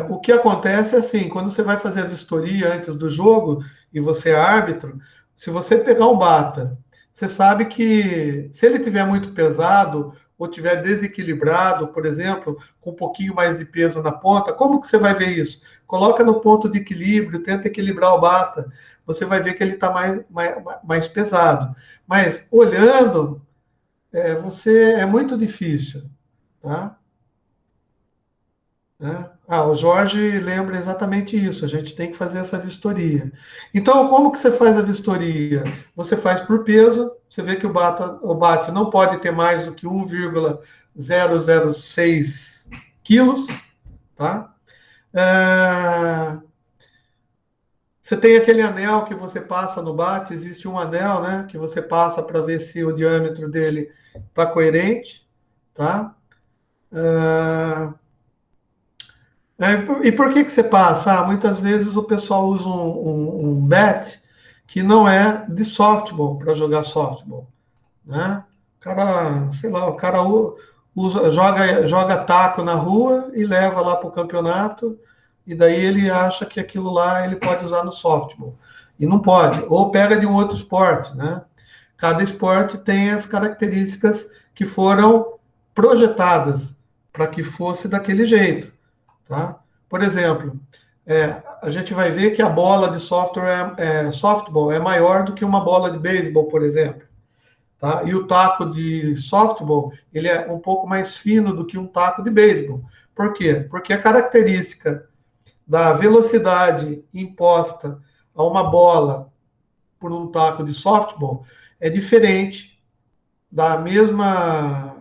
O que acontece é assim, quando você vai fazer a vistoria antes do jogo e você é árbitro, se você pegar um bata, você sabe que se ele tiver muito pesado ou tiver desequilibrado, por exemplo, com um pouquinho mais de peso na ponta, como que você vai ver isso? Coloca no ponto de equilíbrio, tenta equilibrar o bata, você vai ver que ele está mais pesado. Mas olhando, é muito difícil, tá? Né? O Jorge lembra exatamente isso. A gente tem que fazer essa vistoria. Então, como que você faz a vistoria? Você faz por peso. Você vê que o bate não pode ter mais do que 1,006 quilos, tá? Você tem aquele anel que você passa no bate. Existe um anel, né, que você passa para ver se o diâmetro dele está coerente, tá? E por que você passa? Muitas vezes o pessoal usa um bat que não é de softball para jogar softball, né? O cara, sei lá, o cara joga taco na rua e leva lá para o campeonato, e daí ele acha que aquilo lá ele pode usar no softball. E não pode. Ou pega de um outro esporte, né? Cada esporte tem as características que foram projetadas para que fosse daquele jeito. Tá? Por exemplo, a gente vai ver que a bola de softball é maior do que uma bola de beisebol, por exemplo. Tá? E o taco de softball ele é um pouco mais fino do que um taco de beisebol. Por quê? Porque a característica da velocidade imposta a uma bola por um taco de softball é diferente da mesma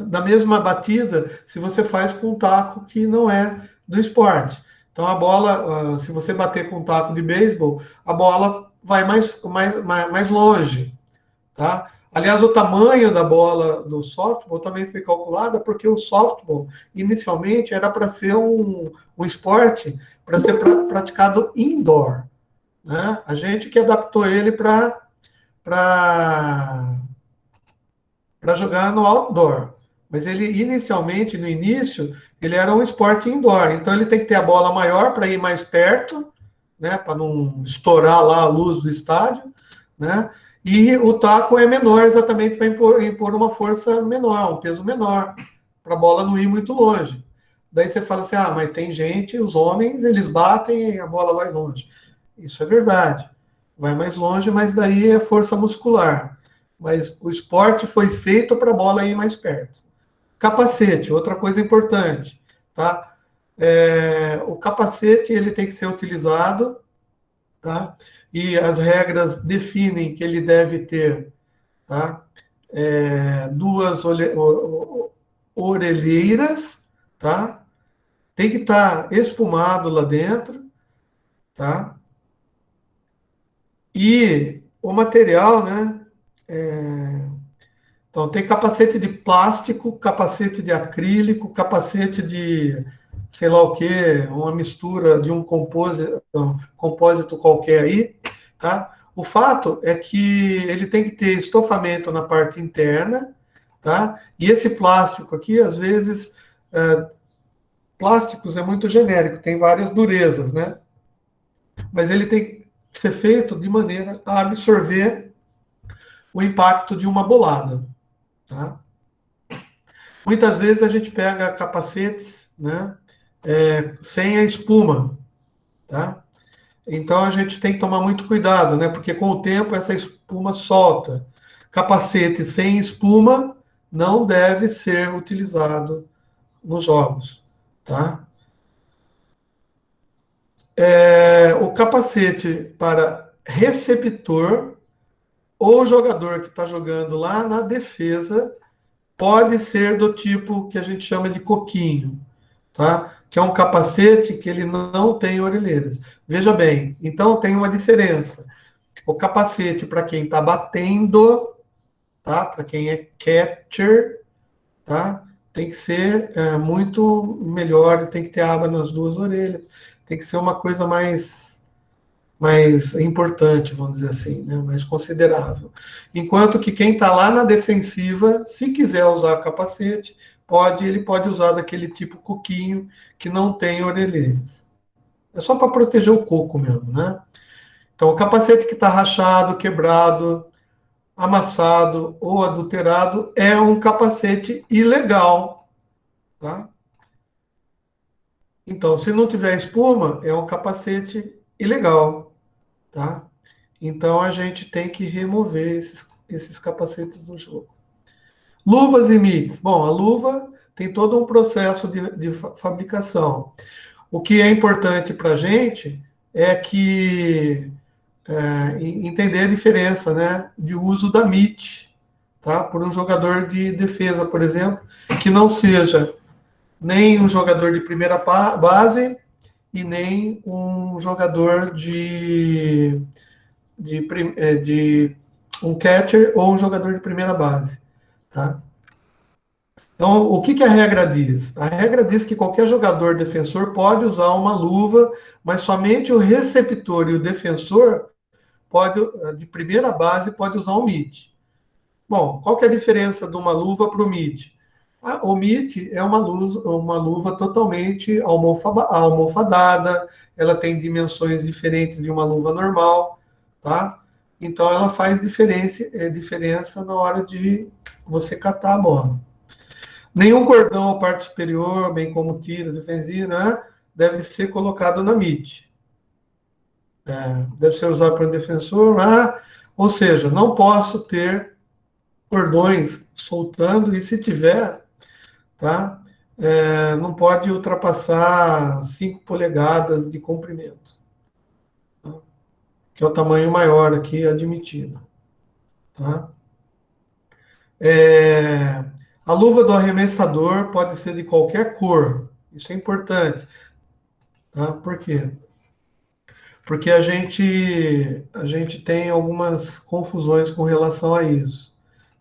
da mesma batida se você faz com um taco que não é do esporte. Então a bola, se você bater com um taco de beisebol, a bola vai mais longe, tá? Aliás, o tamanho da bola do softball também foi calculada porque o softball inicialmente era para ser um esporte para ser praticado indoor, né? A gente que adaptou ele para jogar no outdoor. Mas ele, inicialmente, no início, ele era um esporte indoor. Então, ele tem que ter a bola maior para ir mais perto, né, para não estourar lá a luz do estádio, né? E o taco é menor exatamente para impor uma força menor, um peso menor, para a bola não ir muito longe. Daí você fala assim, mas tem gente, os homens, eles batem e a bola vai longe. Isso é verdade. Vai mais longe, mas daí é força muscular. Mas o esporte foi feito para a bola ir mais perto. Capacete, outra coisa importante, tá? O capacete ele tem que ser utilizado, tá? E as regras definem que ele deve ter, tá? Duas orelheiras, tá? Tem que estar espumado lá dentro, tá? E o material, né? Então, tem capacete de plástico, capacete de acrílico, capacete de sei lá o que, uma mistura de um compósito qualquer aí, tá? O fato é que ele tem que ter estofamento na parte interna, tá? E esse plástico aqui, às vezes, plásticos é muito genérico, tem várias durezas, né? Mas ele tem que ser feito de maneira a absorver o impacto de uma bolada, tá? Muitas vezes a gente pega capacetes, né, sem a espuma, tá? Então a gente tem que tomar muito cuidado, né? Porque com o tempo essa espuma solta. Capacete sem espuma não deve ser utilizado nos jogos, tá? O capacete para receptor ou jogador que está jogando lá na defesa pode ser do tipo que a gente chama de coquinho, tá? Que é um capacete que ele não tem orelheiras. Veja bem, então tem uma diferença. O capacete para quem está batendo, tá? Para quem é catcher, tá? Tem que ser muito melhor, tem que ter aba nas duas orelhas, tem que ser uma coisa mais importante, vamos dizer assim, né? Mais considerável. Enquanto que quem está lá na defensiva, se quiser usar capacete, ele pode usar daquele tipo coquinho que não tem orelheiras. É só para proteger o coco mesmo, né? Então, o capacete que está rachado, quebrado, amassado ou adulterado é um capacete ilegal, tá? Então, se não tiver espuma, é um capacete ilegal, tá? Então, a gente tem que remover esses capacetes do jogo. Luvas e mitts. Bom, a luva tem todo um processo de fabricação. O que é importante para a gente é que entender a diferença, né, de uso da mitt, tá? Por um jogador de defesa, por exemplo, que não seja nem um jogador de primeira base e nem um jogador de um catcher ou um jogador de primeira base, tá? Então, o que a regra diz? A regra diz que qualquer jogador defensor pode usar uma luva, mas somente o receptor e o defensor de primeira base pode usar um mitt. Bom, qual que é a diferença de uma luva para o mitt? O mitt é uma luva totalmente almofadada, ela tem dimensões diferentes de uma luva normal, tá? Então ela faz diferença na hora de você catar a bola. Nenhum cordão ou parte superior, bem como tiro defensivo, né, deve ser colocado na mitt. Deve ser usado por um defensor, ou seja, não posso ter cordões soltando, e se tiver, tá, não pode ultrapassar 5 polegadas de comprimento, tá, que é o tamanho maior aqui admitido. Tá? A luva do arremessador pode ser de qualquer cor, isso é importante. Tá? Por quê? Porque a gente tem algumas confusões com relação a isso.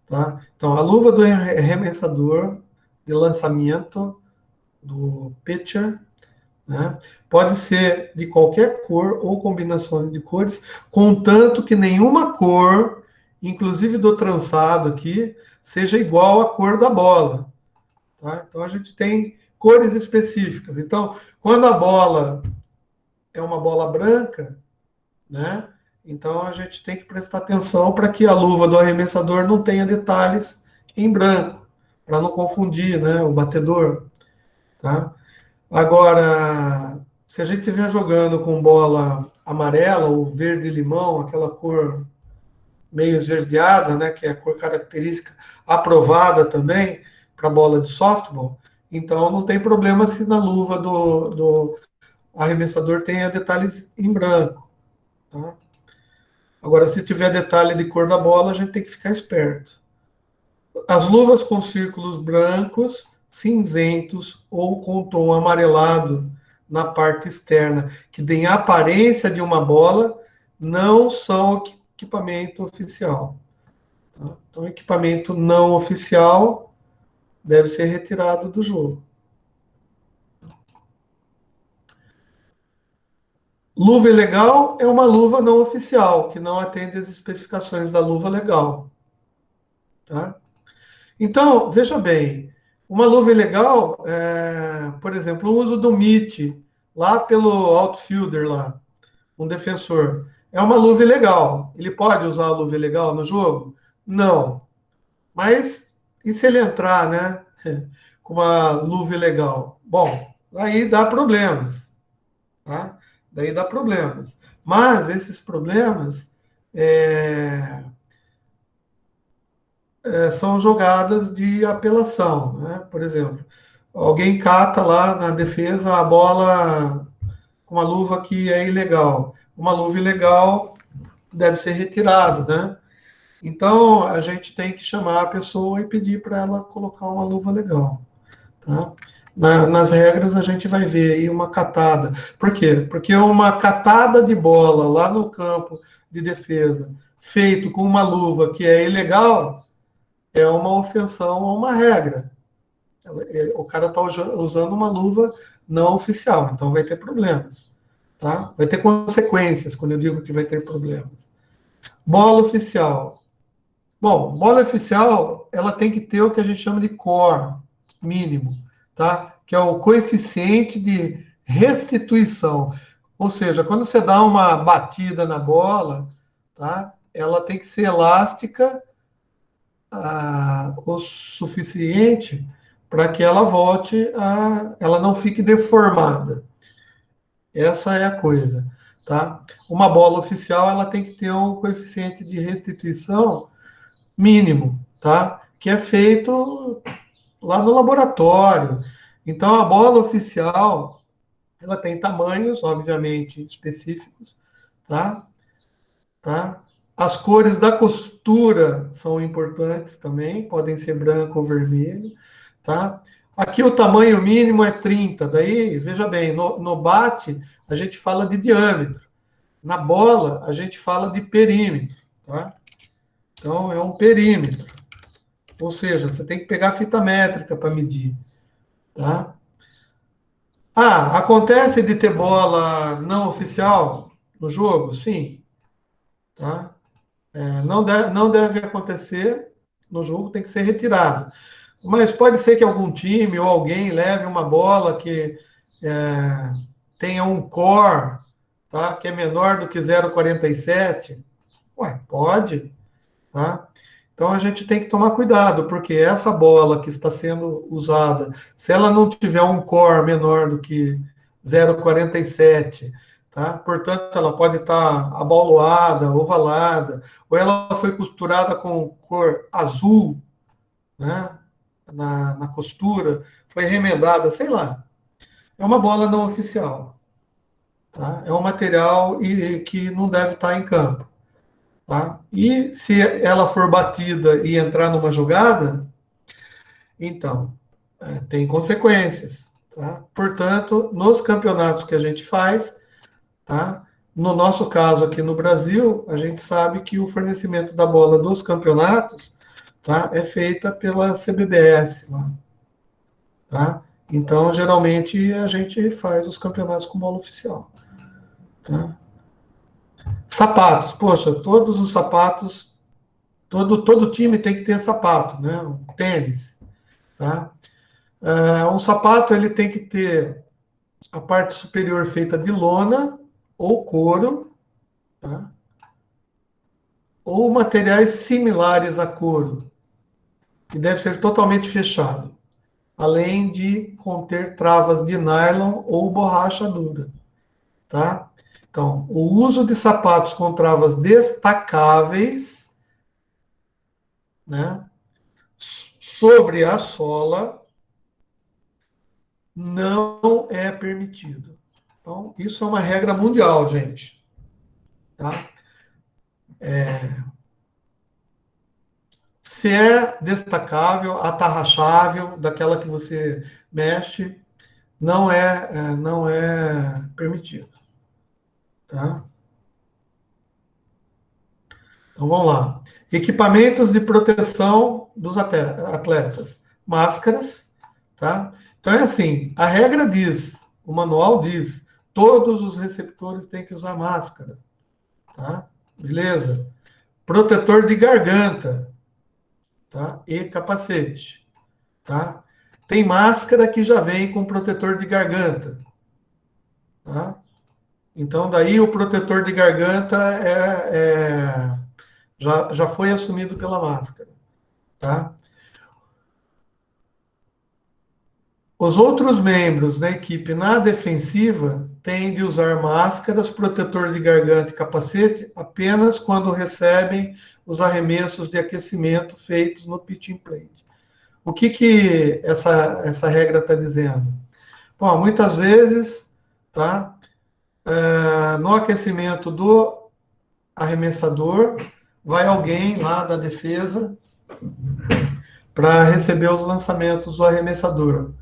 Tá? Então, a luva do arremessador de lançamento, do pitcher, né, pode ser de qualquer cor ou combinação de cores, contanto que nenhuma cor, inclusive do trançado aqui, seja igual à cor da bola. Tá? Então, a gente tem cores específicas. Então, quando a bola é uma bola branca, né? Então a gente tem que prestar atenção para que a luva do arremessador não tenha detalhes em branco, para não confundir, né, o batedor, tá? Agora, se a gente estiver jogando com bola amarela ou verde-limão, aquela cor meio esverdeada, né, que é a cor característica aprovada também para bola de softball, então não tem problema se na luva do arremessador tenha detalhes em branco, tá? Agora, se tiver detalhe de cor da bola, a gente tem que ficar esperto. As luvas com círculos brancos, cinzentos ou com tom amarelado na parte externa, que tem a aparência de uma bola, não são equipamento oficial. Tá? Então, equipamento não oficial deve ser retirado do jogo. Luva ilegal é uma luva não oficial, que não atende às especificações da luva legal. Tá? Então, veja bem, uma luva ilegal, por exemplo, o uso do mitt lá pelo outfielder, lá, um defensor, é uma luva ilegal. Ele pode usar a luva ilegal no jogo? Não. Mas e se ele entrar, né, com uma luva ilegal? Bom, aí dá problemas, tá? Daí dá problemas. Mas esses problemas são jogadas de apelação, né? Por exemplo, alguém cata lá na defesa a bola com uma luva que é ilegal. Uma luva ilegal deve ser retirado, né? Então, a gente tem que chamar a pessoa e pedir para ela colocar uma luva legal, tá? Nas regras, a gente vai ver aí uma catada. Por quê? Porque uma catada de bola lá no campo de defesa, feito com uma luva que é ilegal, é uma ofensão a uma regra. O cara está usando uma luva não oficial, então vai ter problemas. Tá? Vai ter consequências quando eu digo que vai ter problemas. Bola oficial. Bom, bola oficial, ela tem que ter o que a gente chama de core. mínimo, tá? Que é o coeficiente de restituição. Ou seja, quando você dá uma batida na bola, tá? Ela tem que ser elástica o suficiente para que ela volte ela não fique deformada. Essa é a coisa, tá? Uma bola oficial, ela tem que ter um coeficiente de restituição mínimo, tá? Que é feito lá no laboratório. Então, a bola oficial, ela tem tamanhos, obviamente, específicos, tá? Tá? As cores da costura são importantes também, podem ser branco ou vermelho, tá? Aqui o tamanho mínimo é 30, daí, veja bem, no bate a gente fala de diâmetro, na bola a gente fala de perímetro, tá? Então é um perímetro, ou seja, você tem que pegar a fita métrica para medir, tá? Ah, acontece de ter bola não oficial no jogo? Sim, tá? Não deve acontecer no jogo, tem que ser retirado. Mas pode ser que algum time ou alguém leve uma bola que tenha um core, tá? Que é menor do que 0,47. Ué, pode, tá? Então a gente tem que tomar cuidado, porque essa bola que está sendo usada, se ela não tiver um core menor do que 0,47, tá? Portanto, ela pode estar abauloada, ovalada, ou ela foi costurada com cor azul, né? Na costura, foi remendada, sei lá. É uma bola não oficial, tá? É um material que não deve estar em campo. Tá? E se ela for batida e entrar numa jogada, então tem consequências. Tá? Portanto, nos campeonatos que a gente faz, tá? No nosso caso aqui no Brasil, a gente sabe que o fornecimento da bola dos campeonatos, tá? É feita pela CBBS lá, tá? Então, geralmente a gente faz os campeonatos com bola oficial, tá? Sapatos, poxa, todos os sapatos. Todo time tem que ter sapato, né? Um tênis, tá? Um sapato ele tem que ter a parte superior feita de lona ou couro, tá? Ou materiais similares a couro, que deve ser totalmente fechado, além de conter travas de nylon ou borracha dura, tá? Então, o uso de sapatos com travas destacáveis, né? Sobre a sola não é permitido. Então, isso é uma regra mundial, gente. Tá? Se é destacável, atarrachável, daquela que você mexe, não é permitido. Tá? Então, vamos lá. Equipamentos de proteção dos atletas. Máscaras, tá? Então, é assim, a regra diz, o manual diz, todos os receptores têm que usar máscara, tá? Beleza? Protetor de garganta, tá? E capacete, tá? Tem máscara que já vem com protetor de garganta, tá? Então, daí o protetor de garganta já foi assumido pela máscara, tá? Os outros membros da equipe na defensiva têm de usar máscaras, protetor de garganta e capacete apenas quando recebem os arremessos de aquecimento feitos no pitching plate. O que essa regra está dizendo? Bom, muitas vezes, tá? No aquecimento do arremessador, vai alguém lá da defesa para receber os lançamentos do arremessador.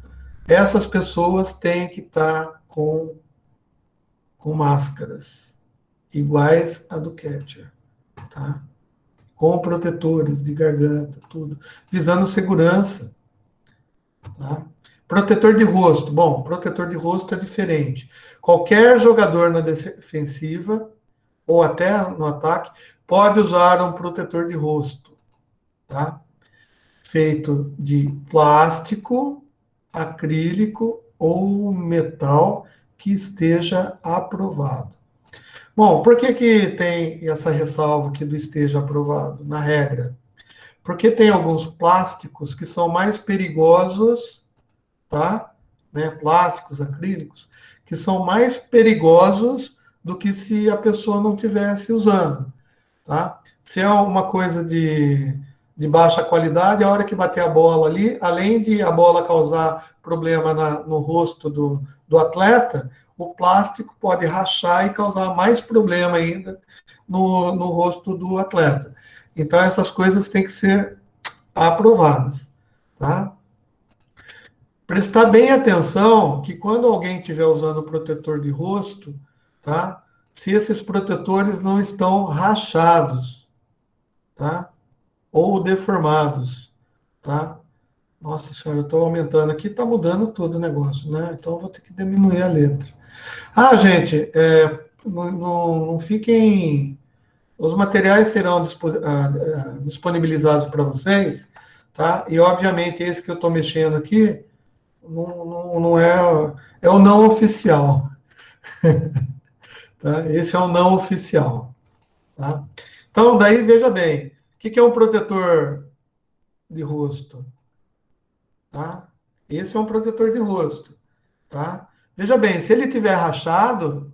Essas pessoas têm que estar com máscaras iguais à do catcher, tá? Com protetores de garganta, tudo, visando segurança, tá? Protetor de rosto. Bom, protetor de rosto é diferente. Qualquer jogador na defensiva ou até no ataque pode usar um protetor de rosto, tá? Feito de plástico, acrílico ou metal que esteja aprovado. Bom, por que que tem essa ressalva aqui do esteja aprovado na regra? Porque tem alguns plásticos que são mais perigosos, tá? Né? Plásticos, acrílicos, que são mais perigosos do que se a pessoa não tivesse usando, tá? Se é uma coisa de baixa qualidade, a hora que bater a bola ali, além de a bola causar problema no rosto do atleta, o plástico pode rachar e causar mais problema ainda no rosto do atleta. Então, essas coisas têm que ser aprovadas, tá? Prestar bem atenção que quando alguém estiver usando protetor de rosto, tá? Se esses protetores não estão rachados, tá? Ou deformados, tá? Nossa senhora, eu estou aumentando aqui, está mudando todo o negócio, né? Então eu vou ter que diminuir a letra. Ah, gente, não fiquem. Os materiais serão disponibilizados para vocês, tá? E obviamente esse que eu estou mexendo aqui não é o não oficial, tá? Esse é o não oficial, tá? Então, daí veja bem, o que é um protetor de rosto? Tá? Esse é um protetor de rosto, tá? Veja bem, se ele tiver rachado,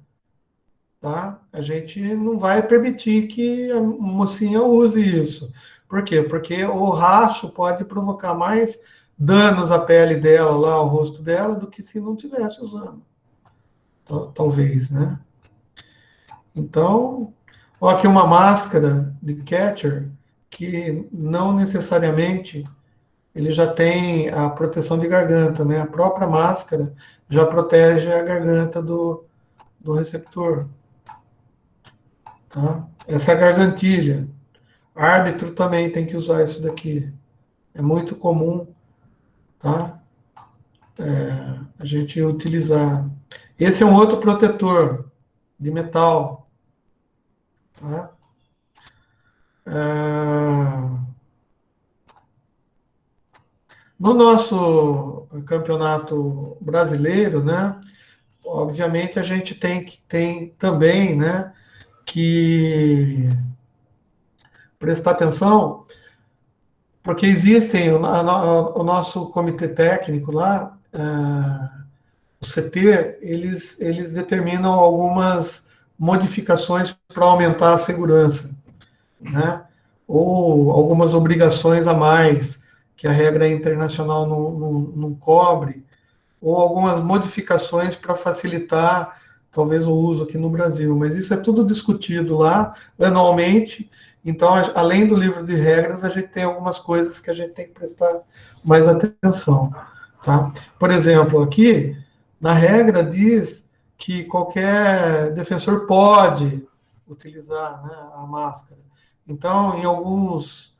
tá? A gente não vai permitir que a mocinha use isso. Por quê? Porque o racho pode provocar mais danos à pele dela, lá, ao rosto dela, do que se não tivesse usando. Talvez, né? Então, ó, aqui uma máscara de catcher que não necessariamente ele já tem a proteção de garganta, né? A própria máscara já protege a garganta do receptor, tá? Essa é a gargantilha. Árbitro também tem que usar isso daqui. É muito comum, tá? A gente utilizar. Esse é um outro protetor de metal, tá? No nosso campeonato brasileiro, né? Obviamente a gente tem também, né? Que prestar atenção, porque existem o nosso comitê técnico lá, o CT, eles determinam algumas modificações para aumentar a segurança, né? Ou algumas obrigações a mais que a regra internacional não cobre, ou algumas modificações para facilitar talvez o uso aqui no Brasil, mas isso é tudo discutido lá anualmente. Então, além do livro de regras, a gente tem algumas coisas que a gente tem que prestar mais atenção, tá? Por exemplo, aqui na regra diz que qualquer defensor pode utilizar, né, a máscara. Então, em algumas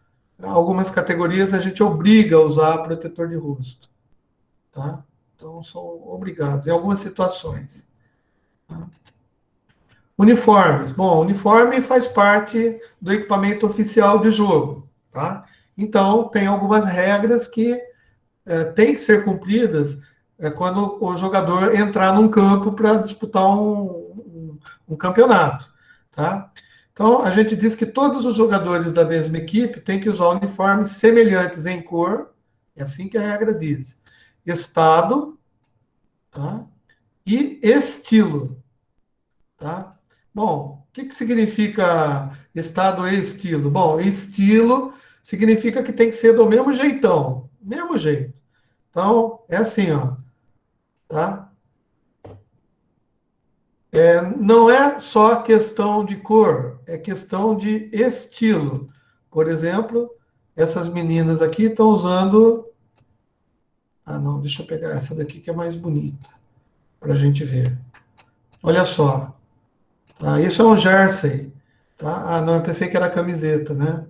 categorias a gente obriga a usar protetor de rosto, tá? Então, são obrigados em algumas situações. Tá? Uniformes. Bom, uniforme faz parte do equipamento oficial de jogo, tá? Então, tem algumas regras que têm que ser cumpridas quando o jogador entrar num campo para disputar um campeonato, tá? Então, a gente diz que todos os jogadores da mesma equipe têm que usar uniformes semelhantes em cor, é assim que a regra diz. Estado, tá? E estilo, tá? Bom, o que significa estado e estilo? Bom, estilo significa que tem que ser do mesmo jeitão, mesmo jeito. Então, é assim, ó, tá? Não é só questão de cor, é questão de estilo. Por exemplo, essas meninas aqui estão usando... Ah, não, deixa eu pegar essa daqui que é mais bonita, para a gente ver. Olha só. Tá? Isso é um jersey. Tá? Ah, não, eu pensei que era camiseta, né?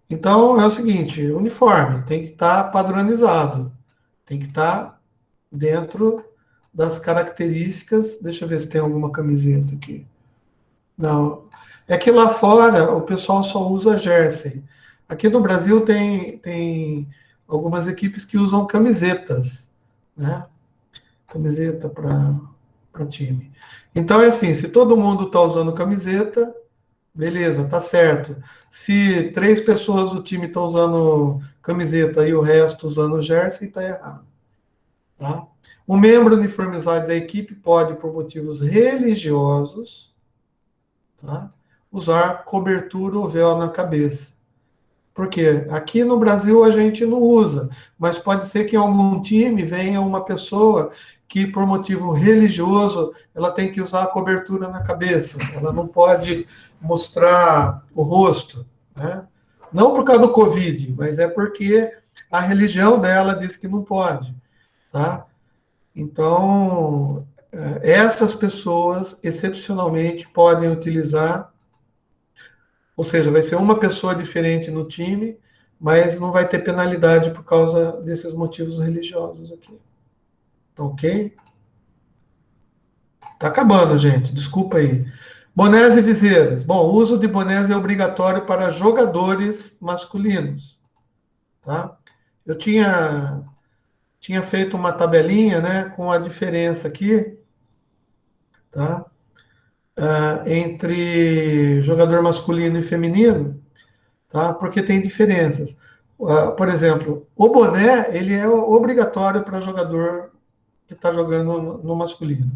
Então, é o seguinte, uniforme tem que estar padronizado. Tem que estar dentro das características. Deixa eu ver se tem alguma camiseta aqui. Não. É que lá fora o pessoal só usa jersey. Aqui no Brasil tem algumas equipes que usam camisetas, né? Camiseta para time. Então é assim, se todo mundo está usando camiseta, beleza, tá certo. Se 3 pessoas do time estão usando camiseta e o resto usando jersey, tá errado. Tá? O membro uniformizado da equipe pode, por motivos religiosos, tá, usar cobertura ou véu na cabeça. Por quê? Aqui no Brasil a gente não usa, mas pode ser que em algum time venha uma pessoa que, por motivo religioso, ela tem que usar a cobertura na cabeça. Ela não pode mostrar o rosto, né? Não por causa do Covid, mas é porque a religião dela diz que não pode, tá? Então, essas pessoas, excepcionalmente, podem utilizar, ou seja, vai ser uma pessoa diferente no time, mas não vai ter penalidade por causa desses motivos religiosos aqui. Tá ok? Tá acabando, gente. Desculpa aí. Bonés e viseiras. Bom, o uso de bonés é obrigatório para jogadores masculinos. Tá? Eu tinha feito uma tabelinha, né, com a diferença aqui, tá? Entre jogador masculino e feminino, tá? Porque tem diferenças. Por exemplo, o boné ele é obrigatório para jogador que está jogando no masculino,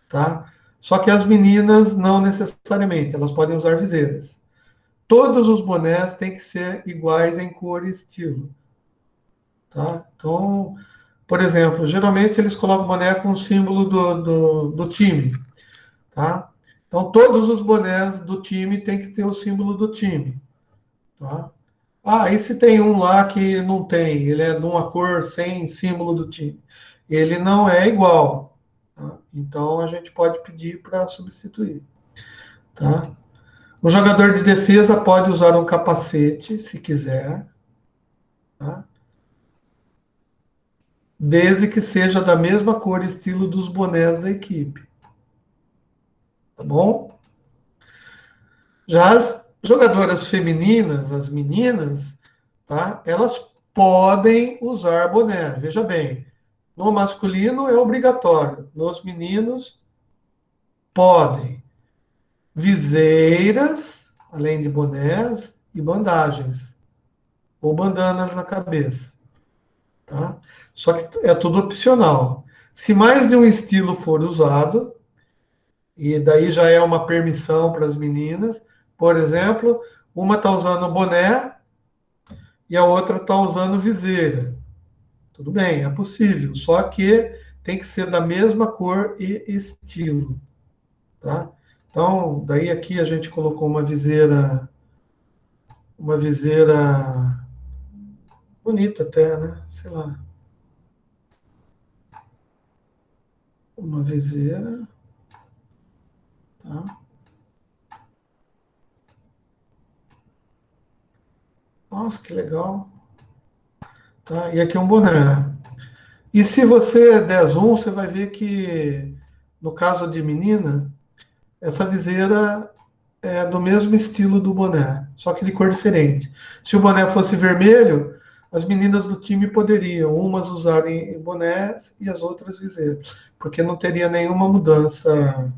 tá? Só que as meninas não necessariamente, elas podem usar viseiras. Todos os bonés têm que ser iguais em cor e estilo, tá? Então, por exemplo, geralmente eles colocam boné com o símbolo do time, tá? Então, todos os bonés do time têm que ter o símbolo do time, tá? Ah, e se tem um lá que não tem, ele é de uma cor sem símbolo do time. Ele não é igual, tá? Então a gente pode pedir para substituir, tá? O jogador de defesa pode usar um capacete, se quiser, tá? Desde que seja da mesma cor e estilo dos bonés da equipe, tá bom? Já as jogadoras femininas, as meninas, tá? Elas podem usar boné. Veja bem, no masculino é obrigatório, nos meninos podem. Viseiras, além de bonés e bandagens ou bandanas na cabeça, tá? Só que é tudo opcional. Se mais de um estilo for usado, e daí já é uma permissão para as meninas, por exemplo, uma está usando boné e a outra está usando viseira. Tudo bem, é possível, só que tem que ser da mesma cor e estilo, tá? Então, daí aqui a gente colocou uma viseira bonita até, né? Sei lá. Uma viseira, tá? Nossa, que legal. Tá? E aqui um boné. E se você der zoom, você vai ver que, no caso de menina, essa viseira é do mesmo estilo do boné, só que de cor diferente. Se o boné fosse vermelho, as meninas do time poderiam, umas usarem bonés e as outras viseiras, porque não teria nenhuma mudança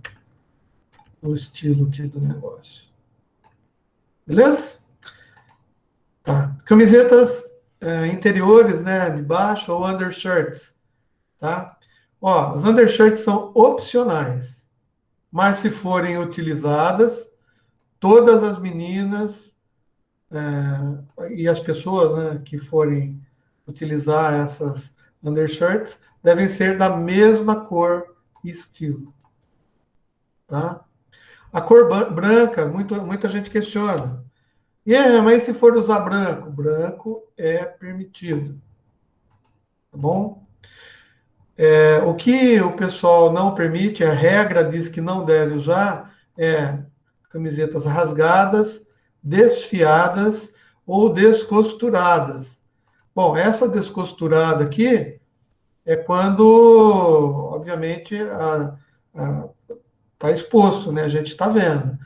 no estilo aqui do negócio. Beleza? Tá. Camisetas interiores, né, de baixo ou undershirts, tá? Ó, as undershirts são opcionais, mas se forem utilizadas, todas as meninas e as pessoas, né, que forem utilizar essas undershirts devem ser da mesma cor e estilo, tá? A cor branca, muita gente questiona. Mas se for usar branco? Branco é permitido, tá bom? O que o pessoal não permite, a regra diz que não deve usar, é camisetas rasgadas, desfiadas ou descosturadas. Bom, essa descosturada aqui é quando, obviamente, está exposto, né? A gente está vendo.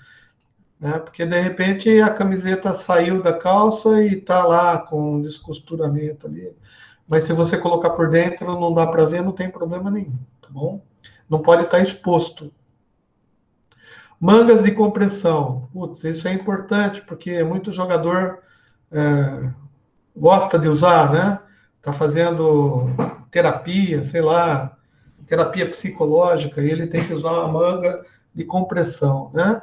né? Porque de repente a camiseta saiu da calça e está lá com um descosturamento ali. Mas se você colocar por dentro, não dá para ver, não tem problema nenhum, tá bom? Não pode estar exposto. Mangas de compressão. Putz, isso é importante, porque muito jogador gosta de usar, né? Tá fazendo terapia, sei lá, terapia psicológica, e ele tem que usar uma manga de compressão, né?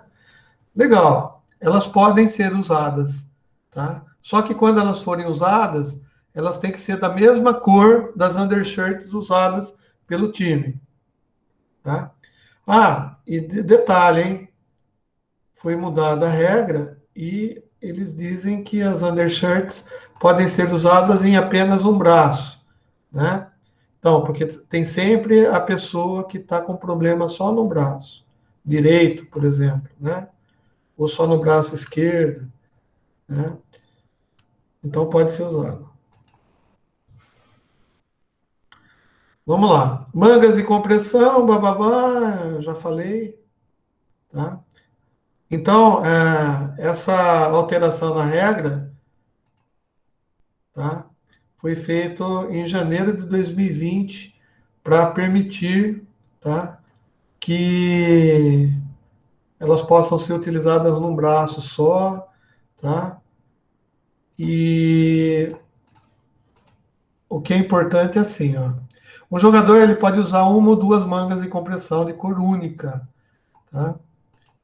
Legal. Elas podem ser usadas, tá? Só que quando elas forem usadas, elas têm que ser da mesma cor das undershirts usadas pelo time, tá? Ah, e detalhe, hein? Foi mudada a regra e eles dizem que as undershirts podem ser usadas em apenas um braço, né? Então, porque tem sempre a pessoa que está com problema só no braço direito, por exemplo, né? Ou só no braço esquerdo, né? Então pode ser usado. Vamos lá. Mangas de compressão, bababá, já falei, tá? Então, essa alteração na regra, tá? Foi feito em janeiro de 2020 para permitir, tá? Que elas possam ser utilizadas num braço só, tá? E o que é importante é assim, ó. Um jogador ele pode usar uma ou duas mangas de compressão de cor única, tá?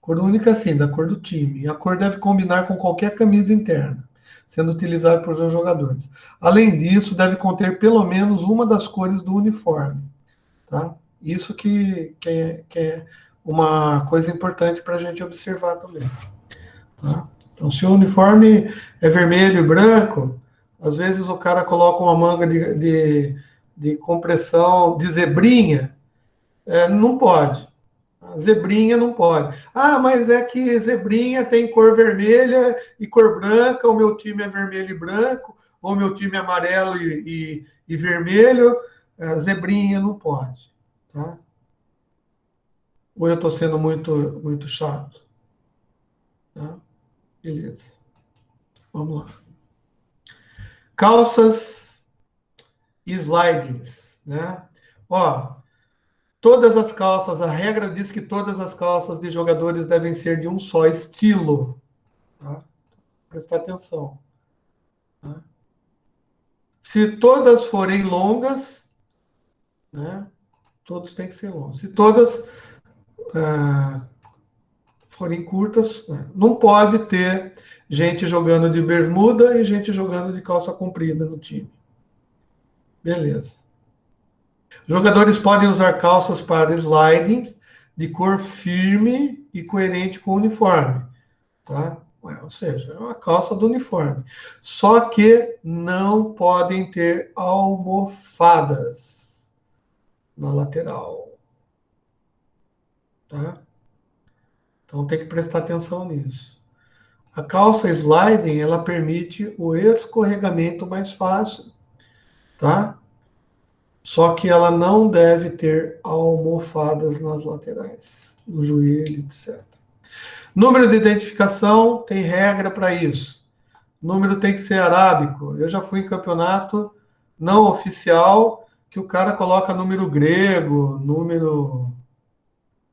Cor única, assim, da cor do time. E a cor deve combinar com qualquer camisa interna, sendo utilizada por os jogadores. Além disso, deve conter pelo menos uma das cores do uniforme, tá? Isso que é uma coisa importante para a gente observar também, tá? Então, se o uniforme é vermelho e branco, às vezes o cara coloca uma manga de compressão de zebrinha, não pode. A zebrinha não pode. Ah, mas é que zebrinha tem cor vermelha e cor branca, o meu time é vermelho e branco, ou o meu time é amarelo e vermelho, zebrinha não pode. Tá? Ou eu estou sendo muito chato? Tá? Beleza. Vamos lá. Calças e slidings. Né? Ó, todas as calças, a regra diz que todas as calças de jogadores devem ser de um só estilo. Tá? Prestar atenção. Tá? Se todas forem longas, né, todos têm que ser longos. Se todas forem curtas, né, não pode ter gente jogando de bermuda e gente jogando de calça comprida no time. Beleza. Jogadores podem usar calças para sliding de cor firme e coerente com o uniforme. Tá? Ou seja, é uma calça do uniforme. Só que não podem ter almofadas na lateral. Tá? Então tem que prestar atenção nisso. A calça sliding, ela permite o escorregamento mais fácil, tá? Só que ela não deve ter almofadas nas laterais, no joelho, etc. Número de identificação, tem regra para isso. O número tem que ser arábico. Eu já fui em campeonato não oficial que o cara coloca número grego, número,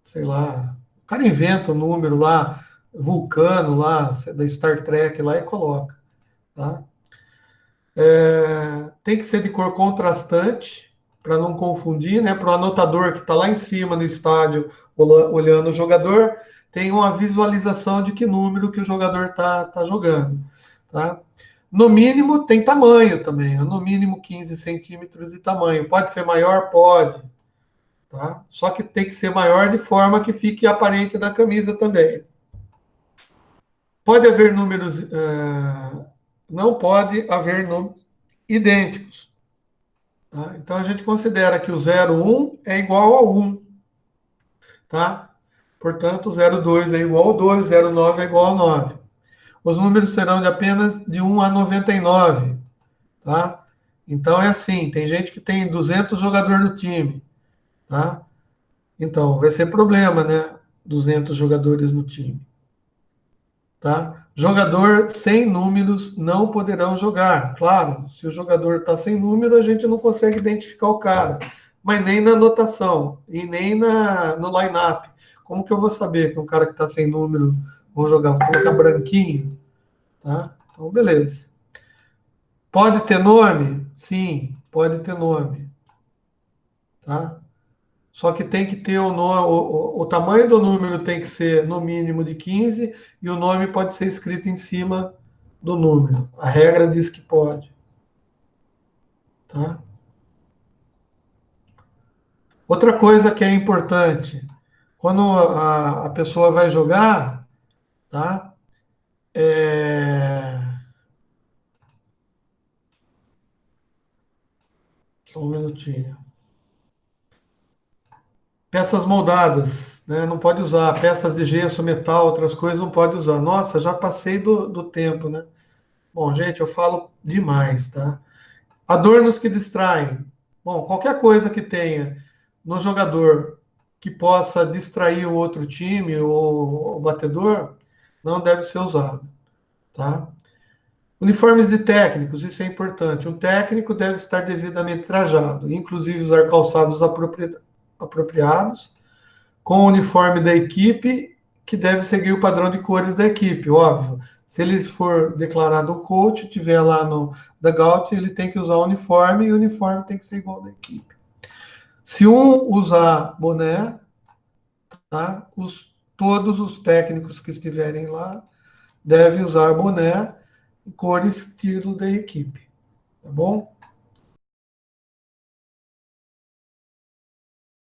sei lá, o cara inventa o número lá, Vulcano lá, da Star Trek lá e coloca, tá? Tem que ser de cor contrastante, para não confundir, né? Para o anotador que está lá em cima no estádio olhando o jogador, tem uma visualização de que número que o jogador está jogando, tá? No mínimo, tem tamanho também, no mínimo 15 centímetros de tamanho. Pode ser maior? Pode. Tá? Só que tem que ser maior de forma que fique aparente na camisa também. Pode haver números, não pode haver números idênticos. Tá? Então a gente considera que o 01 é igual ao 1. Tá? Portanto, o 02 é igual ao 2, 09 é igual ao 9. Os números serão de apenas de 1 a 99. Tá? Então é assim, tem gente que tem 200 jogadores no time. Tá? Então vai ser problema, né? 200 jogadores no time. Tá? Jogador sem números não poderão jogar. Claro, se o jogador está sem número, a gente não consegue identificar o cara, mas nem na anotação e nem no line-up. Como que eu vou saber que um cara que está sem número vou jogar? Vou colocar branquinho, tá? Então, beleza. Pode ter nome? Sim, pode ter nome, tá? Só que tem que ter o tamanho do número tem que ser no mínimo de 15 e o nome pode ser escrito em cima do número. A regra diz que pode. Tá? Outra coisa que é importante, quando a pessoa vai jogar, tá? É... Só um minutinho. Peças moldadas, né? Não pode usar. Peças de gesso, metal, outras coisas não pode usar. Nossa, já passei do tempo, né? Bom, gente, eu falo demais, tá? Adornos que distraem. Bom, qualquer coisa que tenha no jogador que possa distrair o outro time ou o batedor não deve ser usado, tá? Uniformes de técnicos, isso é importante. Um técnico deve estar devidamente trajado, inclusive usar calçados apropriados, com o uniforme da equipe, que deve seguir o padrão de cores da equipe, óbvio. Se ele for declarado coach, tiver lá no dugout, ele tem que usar o uniforme e o uniforme tem que ser igual da equipe. Se um usar boné, tá? Todos os técnicos que estiverem lá devem usar boné, cor e estilo da equipe, tá bom?